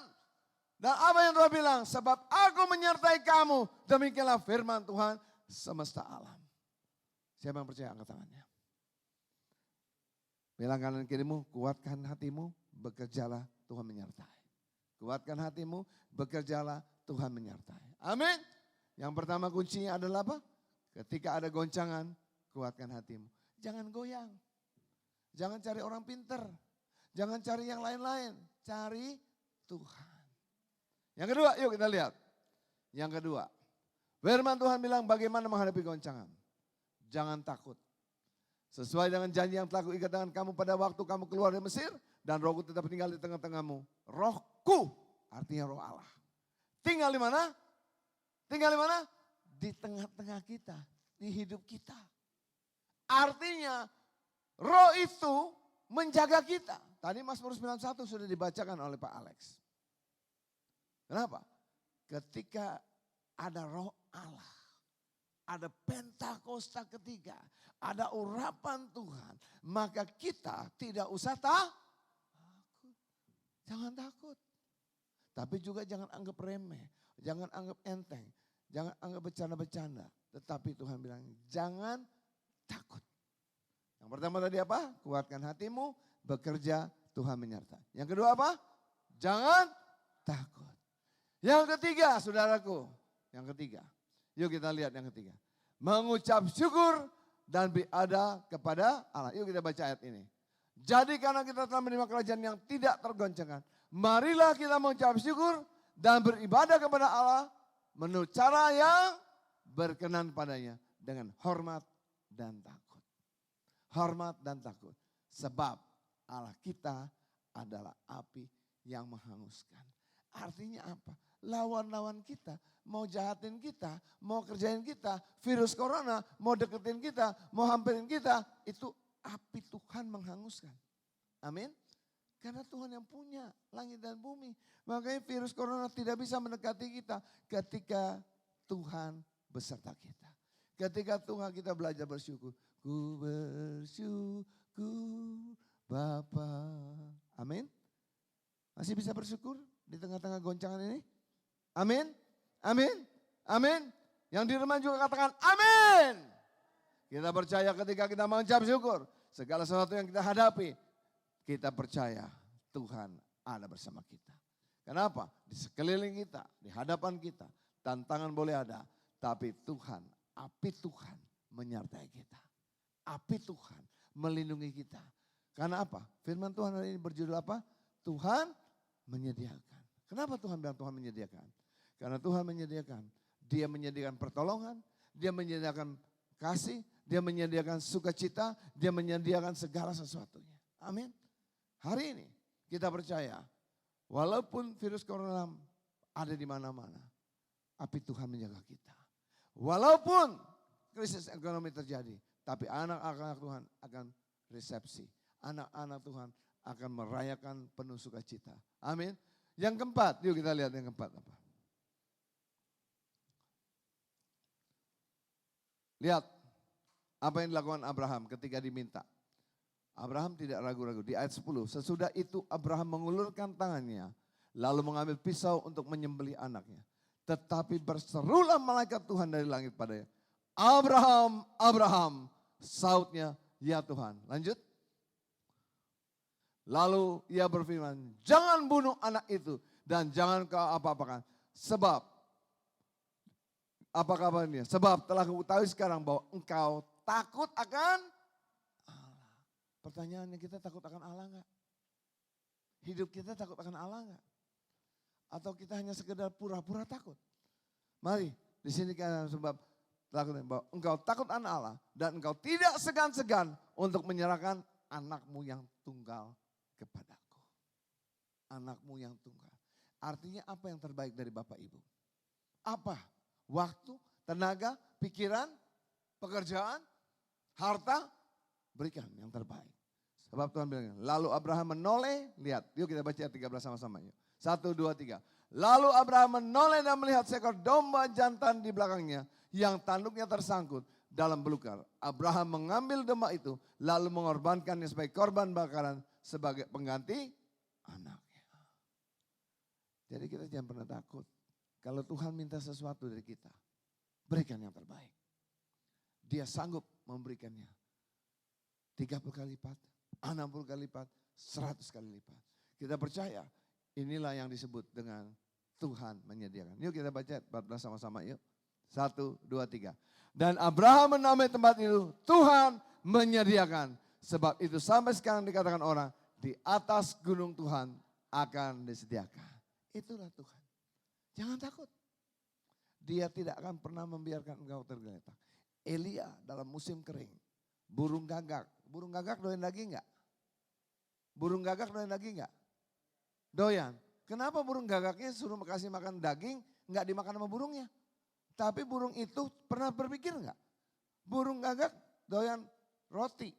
Dan apa yang Tuhan bilang? Sebab aku menyertai kamu. Demikianlah firman Tuhan semesta alam. Siapa yang percaya angkat tangannya. Bilang kanan kirimu, kuatkan hatimu, bekerjalah Tuhan menyertai. Kuatkan hatimu, bekerjalah Tuhan menyertai. Amin. Yang pertama kuncinya adalah apa? Ketika ada goncangan, kuatkan hatimu. Jangan goyang. Jangan cari orang pinter. Jangan cari yang lain-lain. Cari Tuhan. Yang kedua, yuk kita lihat. Yang kedua, firman Tuhan bilang bagaimana menghadapi goncangan. Jangan takut. Sesuai dengan janji yang telah kuikat dengan kamu pada waktu kamu keluar dari Mesir. Dan rohku tetap tinggal di tengah-tengahmu. Rohku, artinya roh Allah. Tinggal di mana? Tinggal di mana? Di tengah-tengah kita, di hidup kita. Artinya roh itu menjaga kita. Tadi Mazmur 91 sudah dibacakan oleh Pak Alex. Kenapa? Ketika ada roh Allah, ada Pentakosta ketiga, ada urapan Tuhan, maka kita tidak usah takut. Jangan takut. Tapi juga jangan anggap remeh, jangan anggap enteng, jangan anggap bercanda-bercanda. Tetapi Tuhan bilang jangan takut. Yang pertama tadi apa? Kuatkan hatimu, bekerja, Tuhan menyertai. Yang kedua apa? Jangan takut. Yang ketiga saudaraku, yang ketiga. Yuk kita lihat yang ketiga. Mengucap syukur dan berada kepada Allah. Yuk kita baca ayat ini. Jadi karena kita telah menerima kerajaan yang tidak tergoncangkan. Marilah kita mengucap syukur dan beribadah kepada Allah. Menurut cara yang berkenan padanya. Dengan hormat dan takut. Hormat dan takut. Sebab Allah kita adalah api yang menghanguskan. Artinya apa? Lawan-lawan kita, mau jahatin kita, mau kerjain kita, virus corona, mau deketin kita, mau hampirin kita, itu api Tuhan menghanguskan. Amin. Karena Tuhan yang punya langit dan bumi. Makanya virus corona tidak bisa mendekati kita ketika Tuhan beserta kita. Ketika Tuhan kita belajar bersyukur. Ku bersyukur Bapa. Amin. Masih bisa bersyukur di tengah-tengah goncangan ini? Amin. Amin. Amin. Yang di rumah juga katakan amin. Kita percaya ketika kita mengucap syukur. Segala sesuatu yang kita hadapi. Kita percaya Tuhan ada bersama kita. Kenapa? Di sekeliling kita, di hadapan kita. Tantangan boleh ada. Tapi Tuhan, api Tuhan menyertai kita. Api Tuhan melindungi kita. Karena apa? Firman Tuhan hari ini berjudul apa? Tuhan menyediakan. Kenapa Tuhan bilang Tuhan menyediakan? Karena Tuhan menyediakan. Dia menyediakan pertolongan. Dia menyediakan kasih. Dia menyediakan sukacita. Dia menyediakan segala sesuatunya. Amin. Hari ini kita percaya. Walaupun virus corona ada di mana-mana. Api Tuhan menjaga kita. Walaupun krisis ekonomi terjadi. Tapi anak-anak Tuhan akan resepsi. Anak-anak Tuhan akan merayakan penuh sukacita. Amin. Yang keempat, yuk kita lihat yang keempat apa. Lihat apa yang dilakukan Abraham ketika diminta. Abraham tidak ragu-ragu. Di ayat 10, sesudah itu Abraham mengulurkan tangannya. Lalu mengambil pisau untuk menyembelih anaknya. Tetapi berserulah malaikat Tuhan dari langit padanya. Abraham, Abraham. Sautnya, ya Tuhan. Lanjut. Lalu ia berfirman, jangan bunuh anak itu. Dan jangan kau apa-apakan. Sebab, apa kabarnya? Sebab telah kutahui sekarang bahwa engkau takut akan Allah. Pertanyaannya, kita takut akan Allah enggak? Hidup kita takut akan Allah enggak? Atau kita hanya sekedar pura-pura takut? Mari, di sini kan sebab takut bahwa engkau takut akan Allah dan engkau tidak segan-segan untuk menyerahkan anakmu yang tunggal kepadaku. Anakmu yang tunggal. Artinya apa yang terbaik dari Bapak Ibu? Apa? Waktu, tenaga, pikiran, pekerjaan, harta, berikan yang terbaik. Sebab Tuhan bilang, lalu Abraham menoleh, lihat, yuk kita baca 13 sama-sama yuk. 1, 2, 3. Lalu Abraham menoleh dan melihat seekor domba jantan di belakangnya yang tanduknya tersangkut dalam belukar. Abraham mengambil domba itu lalu mengorbankannya sebagai korban bakaran sebagai pengganti anaknya. Jadi kita jangan pernah takut. Kalau Tuhan minta sesuatu dari kita, berikan yang terbaik. Dia sanggup memberikannya 30 kali lipat, 60 kali lipat, 100 kali lipat. Kita percaya inilah yang disebut dengan Tuhan menyediakan. Yuk kita baca 14 sama-sama yuk. 1, 2, 3. Dan Abraham menamai tempat itu Tuhan menyediakan. Sebab itu sampai sekarang dikatakan orang di atas gunung Tuhan akan disediakan. Itulah Tuhan. Jangan takut. Dia tidak akan pernah membiarkan engkau tergeletak. Elia dalam musim kering. Burung gagak. Burung gagak doyan daging enggak? Burung gagak doyan daging enggak? Doyan. Kenapa burung gagaknya suruh kasih makan daging enggak dimakan sama burungnya? Tapi burung itu pernah berpikir enggak? Burung gagak doyan roti.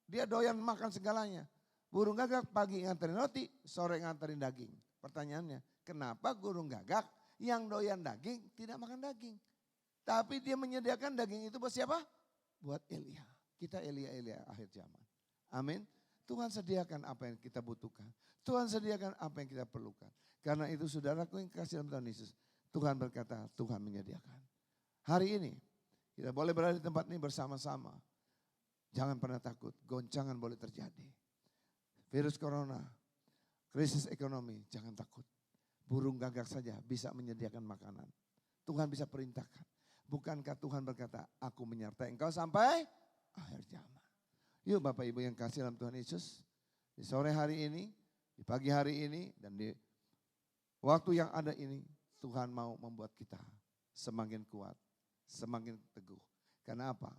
Dia doyan makan segalanya. Burung gagak pagi nganterin roti, sore nganterin daging. Pertanyaannya, kenapa burung gagak yang doyan daging tidak makan daging? Tapi dia menyediakan daging itu buat siapa? Buat Elia. Kita Elia akhir zaman. Amin. Tuhan sediakan apa yang kita butuhkan. Tuhan sediakan apa yang kita perlukan. Karena itu saudaraku yang kasih dalam Tuhan Yesus. Tuhan berkata, Tuhan menyediakan. Hari ini kita boleh berada di tempat ini bersama-sama. Jangan pernah takut, goncangan boleh terjadi. Virus corona, krisis ekonomi, jangan takut. Burung gagak saja bisa menyediakan makanan. Tuhan bisa perintahkan. Bukankah Tuhan berkata, aku menyertai engkau sampai akhir zaman. Yuk Bapak Ibu yang kasih dalam Tuhan Yesus. Di sore hari ini, di pagi hari ini, dan di waktu yang ada ini, Tuhan mau membuat kita semakin kuat, semakin teguh. Karena apa?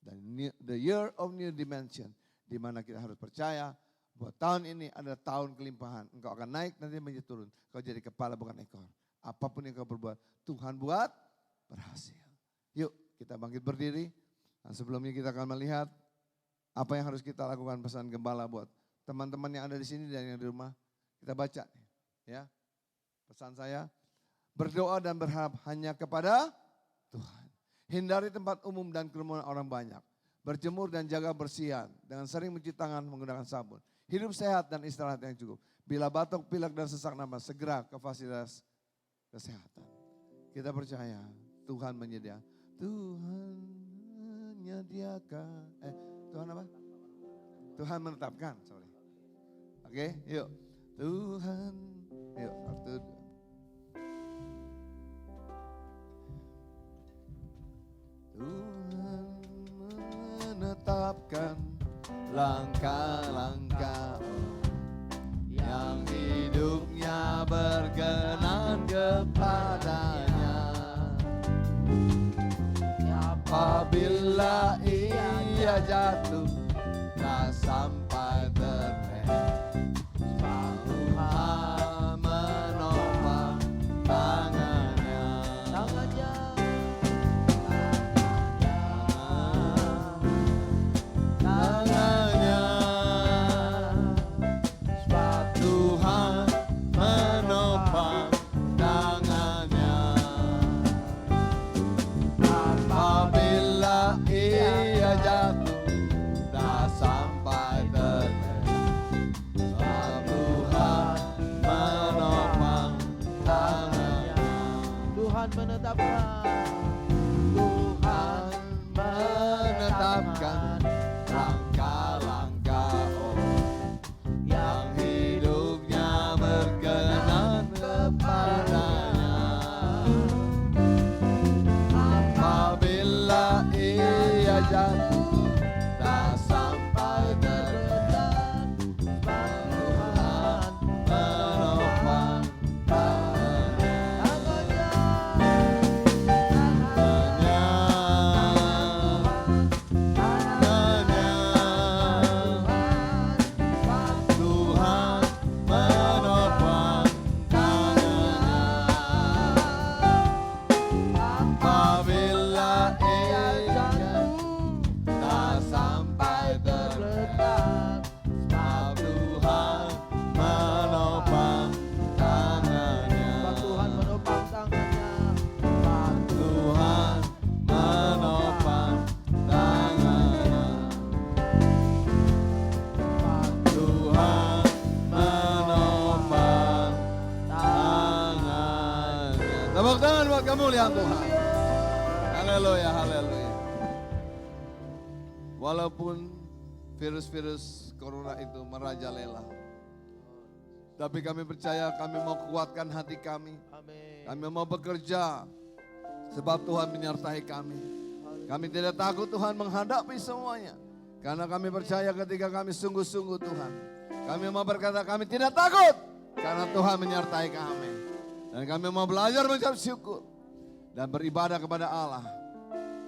Dan the year of new dimension, di mana kita harus percaya bahwa tahun ini adalah tahun kelimpahan. Engkau akan naik, nanti menjadi turun. Kau jadi kepala bukan ekor. Apapun yang kau berbuat, Tuhan buat berhasil. Yuk kita bangkit berdiri. Dan sebelumnya kita akan melihat apa yang harus kita lakukan pesan gembala buat teman-teman yang ada di sini dan yang di rumah. Kita baca ya. Pesan saya, berdoa dan berharap hanya kepada Tuhan. Hindari tempat umum dan kerumunan orang banyak. Berjemur dan jaga bersihan dengan sering mencuci tangan menggunakan sabun. Hidup sehat dan istirahat yang cukup. Bila batuk, pilek dan sesak napas, segera ke fasilitas kesehatan. Kita percaya Tuhan menyediakan. Tuhan menyediakan. Tuhan apa? Tuhan menetapkan. Sorry. Oke, yuk. Tuhan. Yuk, satu. Tuhan menetapkan langkah-langkah yang hidupnya berkenan kepadanya. Apabila ia jatuh tak sampai terlena, Tuhan menopang tangannya. Tuhan menopang tangannya. Apabila ia jatuh tak sampai terlena, Tuhan menopang tangannya.
Tuhan menetapkan. Tuhan
Menetapkan langkah-langkah yang hidupnya berkenan kepadanya. Apabila ia jatuh tak sampai terlena, Tuhan menopang tangannya. Tuhan menopang tangannya. Apabila ia jatuh tak sampai terletak, sebab Tuhan menopang tangannya.
Sebab Tuhan menopang tangannya.
Tuhan menopang tangannya. Tuhan menopang tangannya. Tepuk tangan buat kemuliaan Tuhan. Haleluya, haleluya. Walaupun virus-virus corona itu merajalela, tapi kami percaya kami mau kuatkan hati kami.
Amin.
Kami mau bekerja sebab Tuhan menyertai kami. Kami tidak takut Tuhan menghadapi semuanya. Karena kami percaya ketika kami sungguh-sungguh Tuhan. Kami mau berkata kami tidak takut karena Tuhan menyertai kami. Dan kami mau belajar mengucap syukur dan beribadah kepada Allah.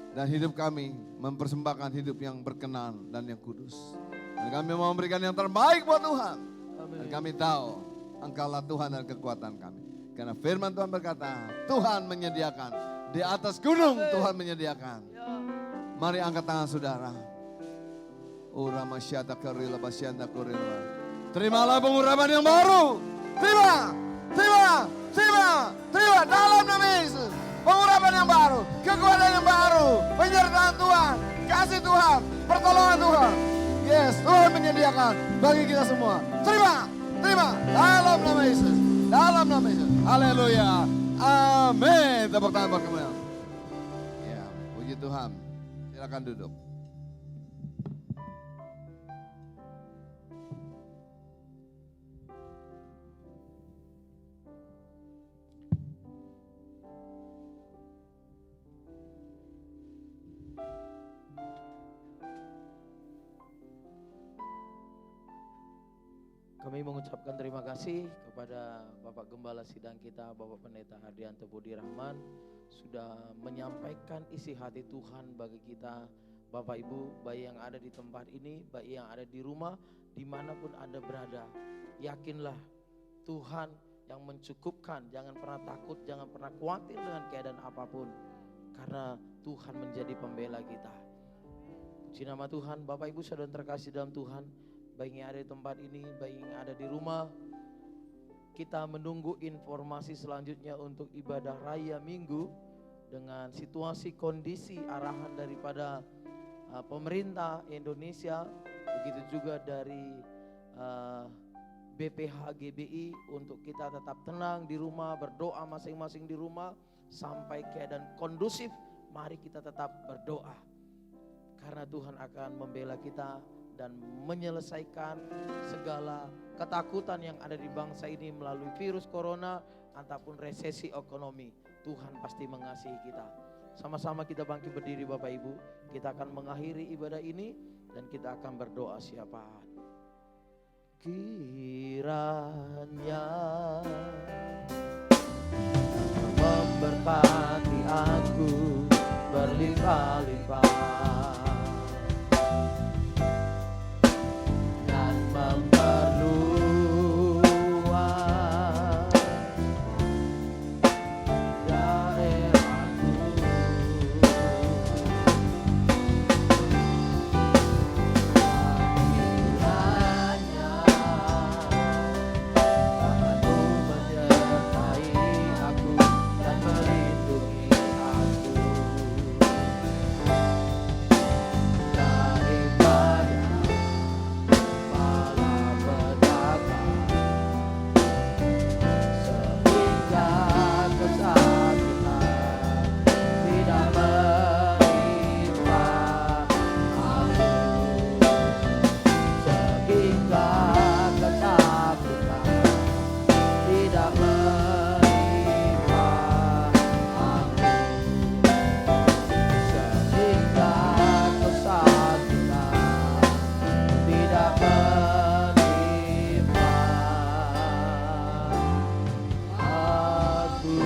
Dan hidup kami mempersembahkan hidup yang berkenan dan yang kudus. Dan kami mau memberikan yang terbaik buat Tuhan. Dan kami tahu Engkaulah Tuhan dan kekuatan kami. Karena firman Tuhan berkata, Tuhan menyediakan. Di atas gunung Tuhan menyediakan. Mari angkat tangan saudara. Terimalah pengurapan yang baru. Terima dalam nama Yesus. Pengurapan yang baru, kekuatan yang baru, penyertaan Tuhan, kasih Tuhan, pertolongan Tuhan. Yes, Tuhan menyediakan bagi kita semua. Terima dalam nama Yesus. Dalam nama Yesus. Haleluya. Amin. Tepuk tangan buat kemuliaan. Ya, puji Tuhan. Silakan duduk.
Kami mengucapkan terima kasih kepada Bapak Gembala Sidang kita, Bapak Pendeta Hardianto Budi Rahman, sudah menyampaikan isi hati Tuhan bagi kita, Bapak Ibu, baik yang ada di tempat ini, baik yang ada di rumah, dimanapun Anda berada. Yakinlah Tuhan yang mencukupkan, jangan pernah takut, jangan pernah khawatir dengan keadaan apapun, karena Tuhan menjadi pembela kita. Puji nama Tuhan. Bapak Ibu saudara terkasih dalam Tuhan, baik yang ada di tempat ini, baik yang ada di rumah. Kita menunggu informasi selanjutnya untuk ibadah raya Minggu dengan situasi kondisi arahan daripada pemerintah Indonesia, begitu juga dari BPH GBI untuk kita tetap tenang di rumah, berdoa masing-masing di rumah sampai keadaan kondusif. Mari kita tetap berdoa karena Tuhan akan membela kita dan menyelesaikan segala ketakutan yang ada di bangsa ini melalui virus corona ataupun resesi ekonomi. Tuhan pasti mengasihi kita. Sama-sama kita bangkit berdiri Bapak Ibu. Kita akan mengakhiri ibadah ini dan kita akan berdoa syafaat. Kiranya memberkati aku berlimpah-limpah dan memperluas daerahku. Kiranya tanganmu menyertai aku dan melindungi aku daripada malapetaka, sehingga kesakitan tidak menimpa aku, sehingga ketakutan tidak menimpa aku, sehingga kesakitan tidak menimpa aku.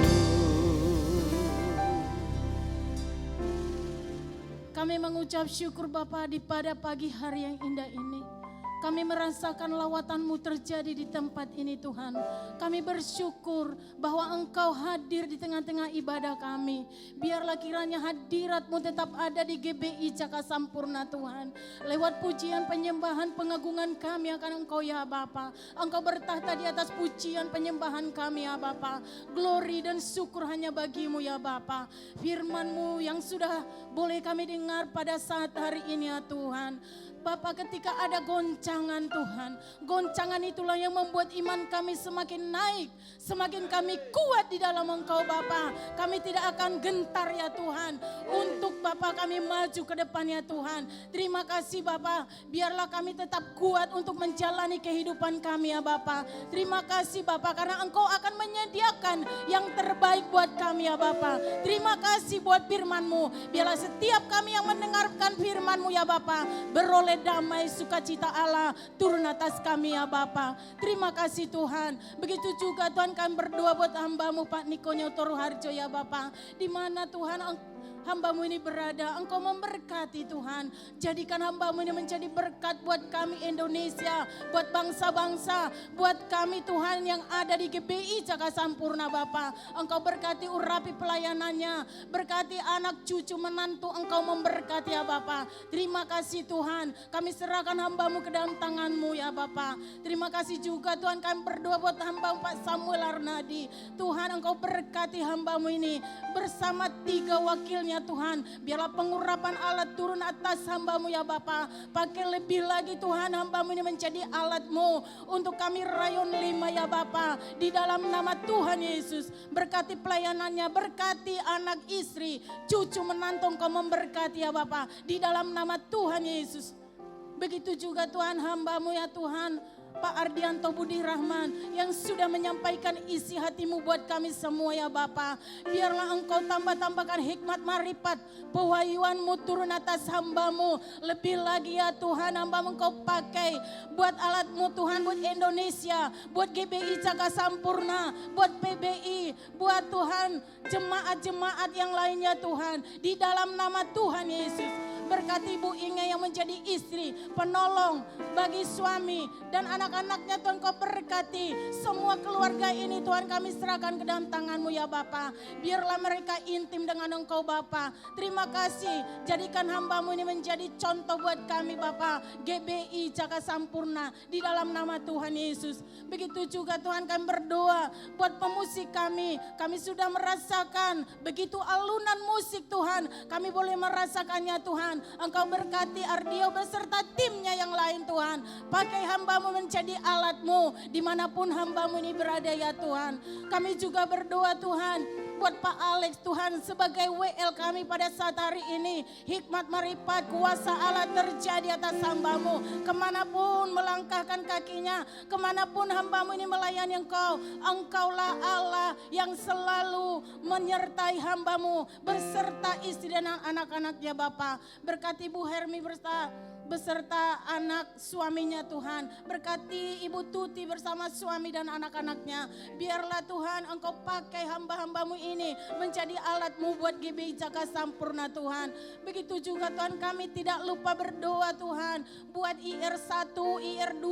Kami mengucap syukur Bapa di pada pagi hari yang indah ini. Kami merasakan lawatan-Mu terjadi di tempat ini Tuhan. Kami bersyukur bahwa Engkau hadir di tengah-tengah ibadah kami. Biarlah kiranya hadirat-Mu tetap ada di GBI Caka Sampurna Tuhan. Lewat pujian, penyembahan, pengagungan kami akan Engkau ya Bapa. Engkau bertahta di atas pujian penyembahan kami ya Bapa. Glory dan syukur hanya bagi-Mu ya Bapa. Firman-Mu yang sudah boleh kami dengar pada saat hari ini ya Tuhan. Bapak, ketika ada goncangan Tuhan, goncangan itulah yang membuat iman kami semakin naik, semakin kami kuat di dalam Engkau Bapak. Kami tidak akan gentar ya Tuhan, untuk Bapak kami maju ke depan ya Tuhan. Terima kasih Bapak, biarlah kami tetap kuat untuk menjalani kehidupan kami ya Bapak. Terima kasih Bapak, karena Engkau akan menyediakan yang terbaik buat kami ya Bapak. Terima kasih buat firman-Mu, biarlah setiap kami yang mendengarkan firman-Mu ya Bapak, beroleh damai sukacita Allah turun atas kami ya Bapa. Terima kasih Tuhan. Begitu juga Tuhan kami berdoa buat hamba-Mu Pak Niko Nyotoru Harjo ya Bapa. Di mana Tuhan hamba-Mu ini berada, Engkau memberkati Tuhan. Jadikan hamba-Mu ini menjadi berkat buat kami Indonesia, buat bangsa-bangsa, buat kami Tuhan yang ada di GBI Caka Sampurna Bapa. Engkau berkati urapi pelayanannya, berkati anak cucu menantu, Engkau memberkati ya Bapa. Terima kasih Tuhan, kami serahkan hamba-Mu ke dalam tangan-Mu ya Bapa. Terima kasih juga Tuhan, kami berdoa buat hamba Pak Samuel Arnadi. Tuhan Engkau berkati hamba-Mu ini bersama 3 wakilnya Tuhan, biarlah pengurapan Allah turun atas hamba-Mu ya Bapa. Pakai lebih lagi Tuhan, hamba-Mu ini menjadi alat-Mu untuk kami rayon 5 ya Bapa. Di dalam nama Tuhan Yesus, berkati pelayanannya, berkati anak istri, cucu menantu Engkau memberkati ya Bapa. Di dalam nama Tuhan Yesus. Begitu juga Tuhan hamba-Mu ya Tuhan, Pak Ardianto Budi Rahman yang sudah menyampaikan isi hati-Mu buat kami semua ya Bapa. Biarlah Engkau tambah-tambahkan hikmat marifat, pewahyuan-Mu turun atas hamba-Mu. Lebih lagi ya Tuhan, hamba-Mu Engkau pakai buat alat-Mu Tuhan, buat Indonesia, buat GBI Caka Sampurna, buat PBI, buat Tuhan jemaat-jemaat yang lainnya Tuhan. Di dalam nama Tuhan Yesus. berkati Ibu Inge yang menjadi istri, penolong bagi suami dan anak-anaknya. Tuhan Kau berkati semua keluarga ini Tuhan, kami serahkan ke dalam tangan-Mu ya Bapa. Biarlah mereka intim dengan Engkau Bapa. Terima kasih, jadikan hamba-Mu ini menjadi contoh buat kami Bapa. GBI Jaka Sampurna di dalam nama Tuhan Yesus. Begitu juga Tuhan kami berdoa buat pemusik kami. Kami sudah merasakan begitu alunan musik Tuhan. Kami boleh merasakannya Tuhan. Engkau berkati Ardio beserta timnya yang lain Tuhan. Pakai hamba-Mu menjadi alat-Mu dimanapun hamba-Mu ini berada ya Tuhan. Kami juga berdoa Tuhan buat Pak Alex Tuhan sebagai WL kami pada saat hari ini. Hikmat marifat kuasa Allah terjadi atas hamba-Mu. Kemanapun melangkahkan kakinya, kemanapun hamba-Mu ini melayani Engkau. Engkaulah Allah yang selalu menyertai hamba-Mu beserta istri dan anak-anaknya Bapa. Berkati Ibu Hermi beserta anak suaminya Tuhan. Berkati Ibu Tuti bersama suami dan anak-anaknya. Biarlah Tuhan Engkau pakai hamba-hamba-Mu ini menjadi alat-Mu buat GBI Jaka Sampurna Tuhan. Begitu juga Tuhan kami tidak lupa berdoa Tuhan buat IR1, IR2,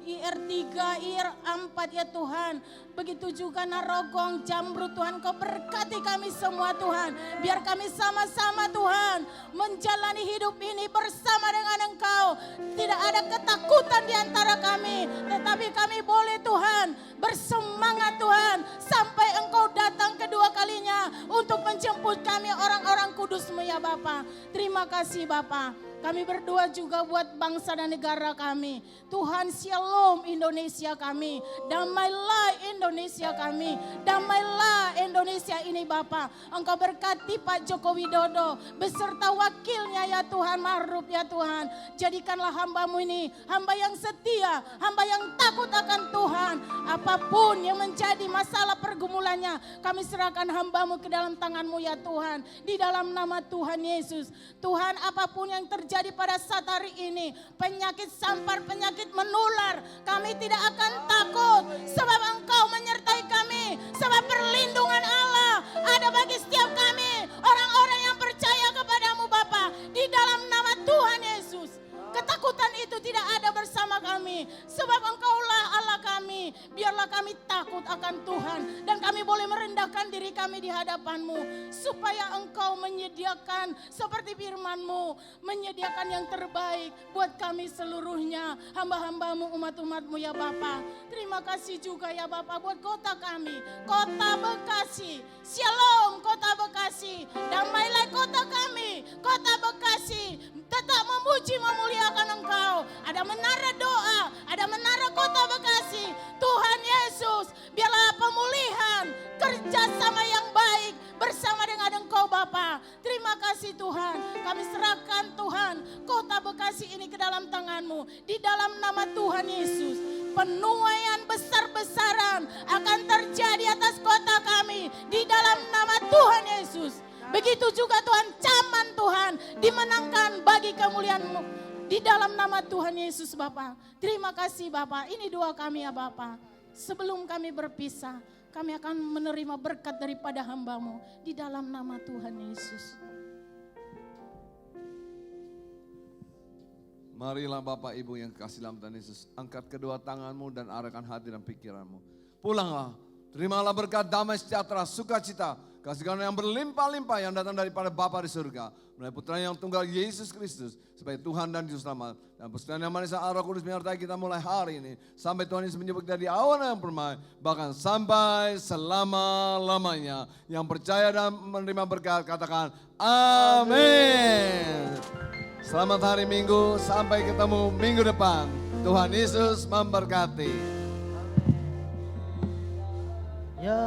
IR3, IR4 ya Tuhan. Begitu juga Narogong, Jamrut Tuhan Kau berkati kami semua Tuhan. Biar kami sama-sama Tuhan menjalani hidup ini bersama dengan Engkau. Tidak ada ketakutan di antara kami. Tetapi kami boleh Tuhan bersemangat Tuhan. Sampai Engkau datang kedua kalinya untuk menjemput kami orang-orang kudus-Mu ya Bapa. Terima kasih Bapa. Kami berdoa juga buat bangsa dan negara kami. Tuhan shalom Indonesia kami. Damailah Indonesia kami. Damailah Indonesia ini Bapa. Engkau berkati Pak Joko Widodo beserta wakilnya ya Tuhan. Ma'ruf ya Tuhan. Jadikanlah hamba-Mu ini hamba yang setia. Hamba yang takut akan Tuhan. Apapun yang menjadi masalah pergumulannya, kami serahkan hamba-Mu ke dalam tangan-Mu ya Tuhan. Di dalam nama Tuhan Yesus. Tuhan apapun yang terjadi pada saat hari ini, penyakit sampar, penyakit menular, kami tidak akan takut sebab Engkau menyertai kami, sebab perlindungan Allah ada bagi setiap kami, orang-orang yang percaya kepadamu Bapa, di dalam nama Tuhan Yesus. Ketakutan itu tidak ada bersama kami, sebab Engkaulah Allah kami. Biarlah kami takut akan Tuhan dan kami boleh merendahkan diri kami di hadapan-Mu, supaya Engkau menyediakan seperti firman-Mu, menyediakan yang terbaik buat kami seluruhnya, hamba-hamba-Mu, umat-umat-Mu ya Bapa. Terima kasih juga ya Bapa buat kota kami, kota Bekasi. Shalom kota Bekasi, damailah kota kami, kota Bekasi. Tetap memuji memuliakan Engkau. Ada menara doa, ada menara kota Bekasi. Tuhan Yesus, biarlah pemulihan, kerjasama yang baik bersama dengan Engkau Bapa. Terima kasih Tuhan. Kami serahkan Tuhan kota Bekasi ini ke dalam tangan-Mu. Di dalam nama Tuhan Yesus, penuaian besar-besaran akan terjadi atas kota kami. Di dalam nama Tuhan Yesus. Begitu juga Tuhan, zaman Tuhan dimenangkan bagi kemuliaan-Mu. Di dalam nama Tuhan Yesus Bapa. Terima kasih Bapa. Ini doa kami ya Bapa. Sebelum kami berpisah, kami akan menerima berkat daripada hamba-Mu. Di dalam nama Tuhan Yesus.
Marilah Bapak Ibu yang kasih dalam Tuhan Yesus. Angkat kedua tanganmu dan arahkan hati dan pikiranmu. Pulanglah. Terimalah berkat damai sejahtera, sukacita, kasih karunia yang berlimpah-limpah yang datang daripada Bapa di surga. Melalui Putra yang tunggal Yesus Kristus sebagai Tuhan dan Juru Selamat. Dan persekutuan yang manis Roh Kudus menyertai kita mulai hari ini. Sampai Tuhan Yesus menjemput kita di awan yang permai. Bahkan sampai selama-lamanya. Yang percaya dan menerima berkat katakan amin. Selamat hari Minggu, sampai ketemu minggu depan. Tuhan Yesus memberkati.
Ya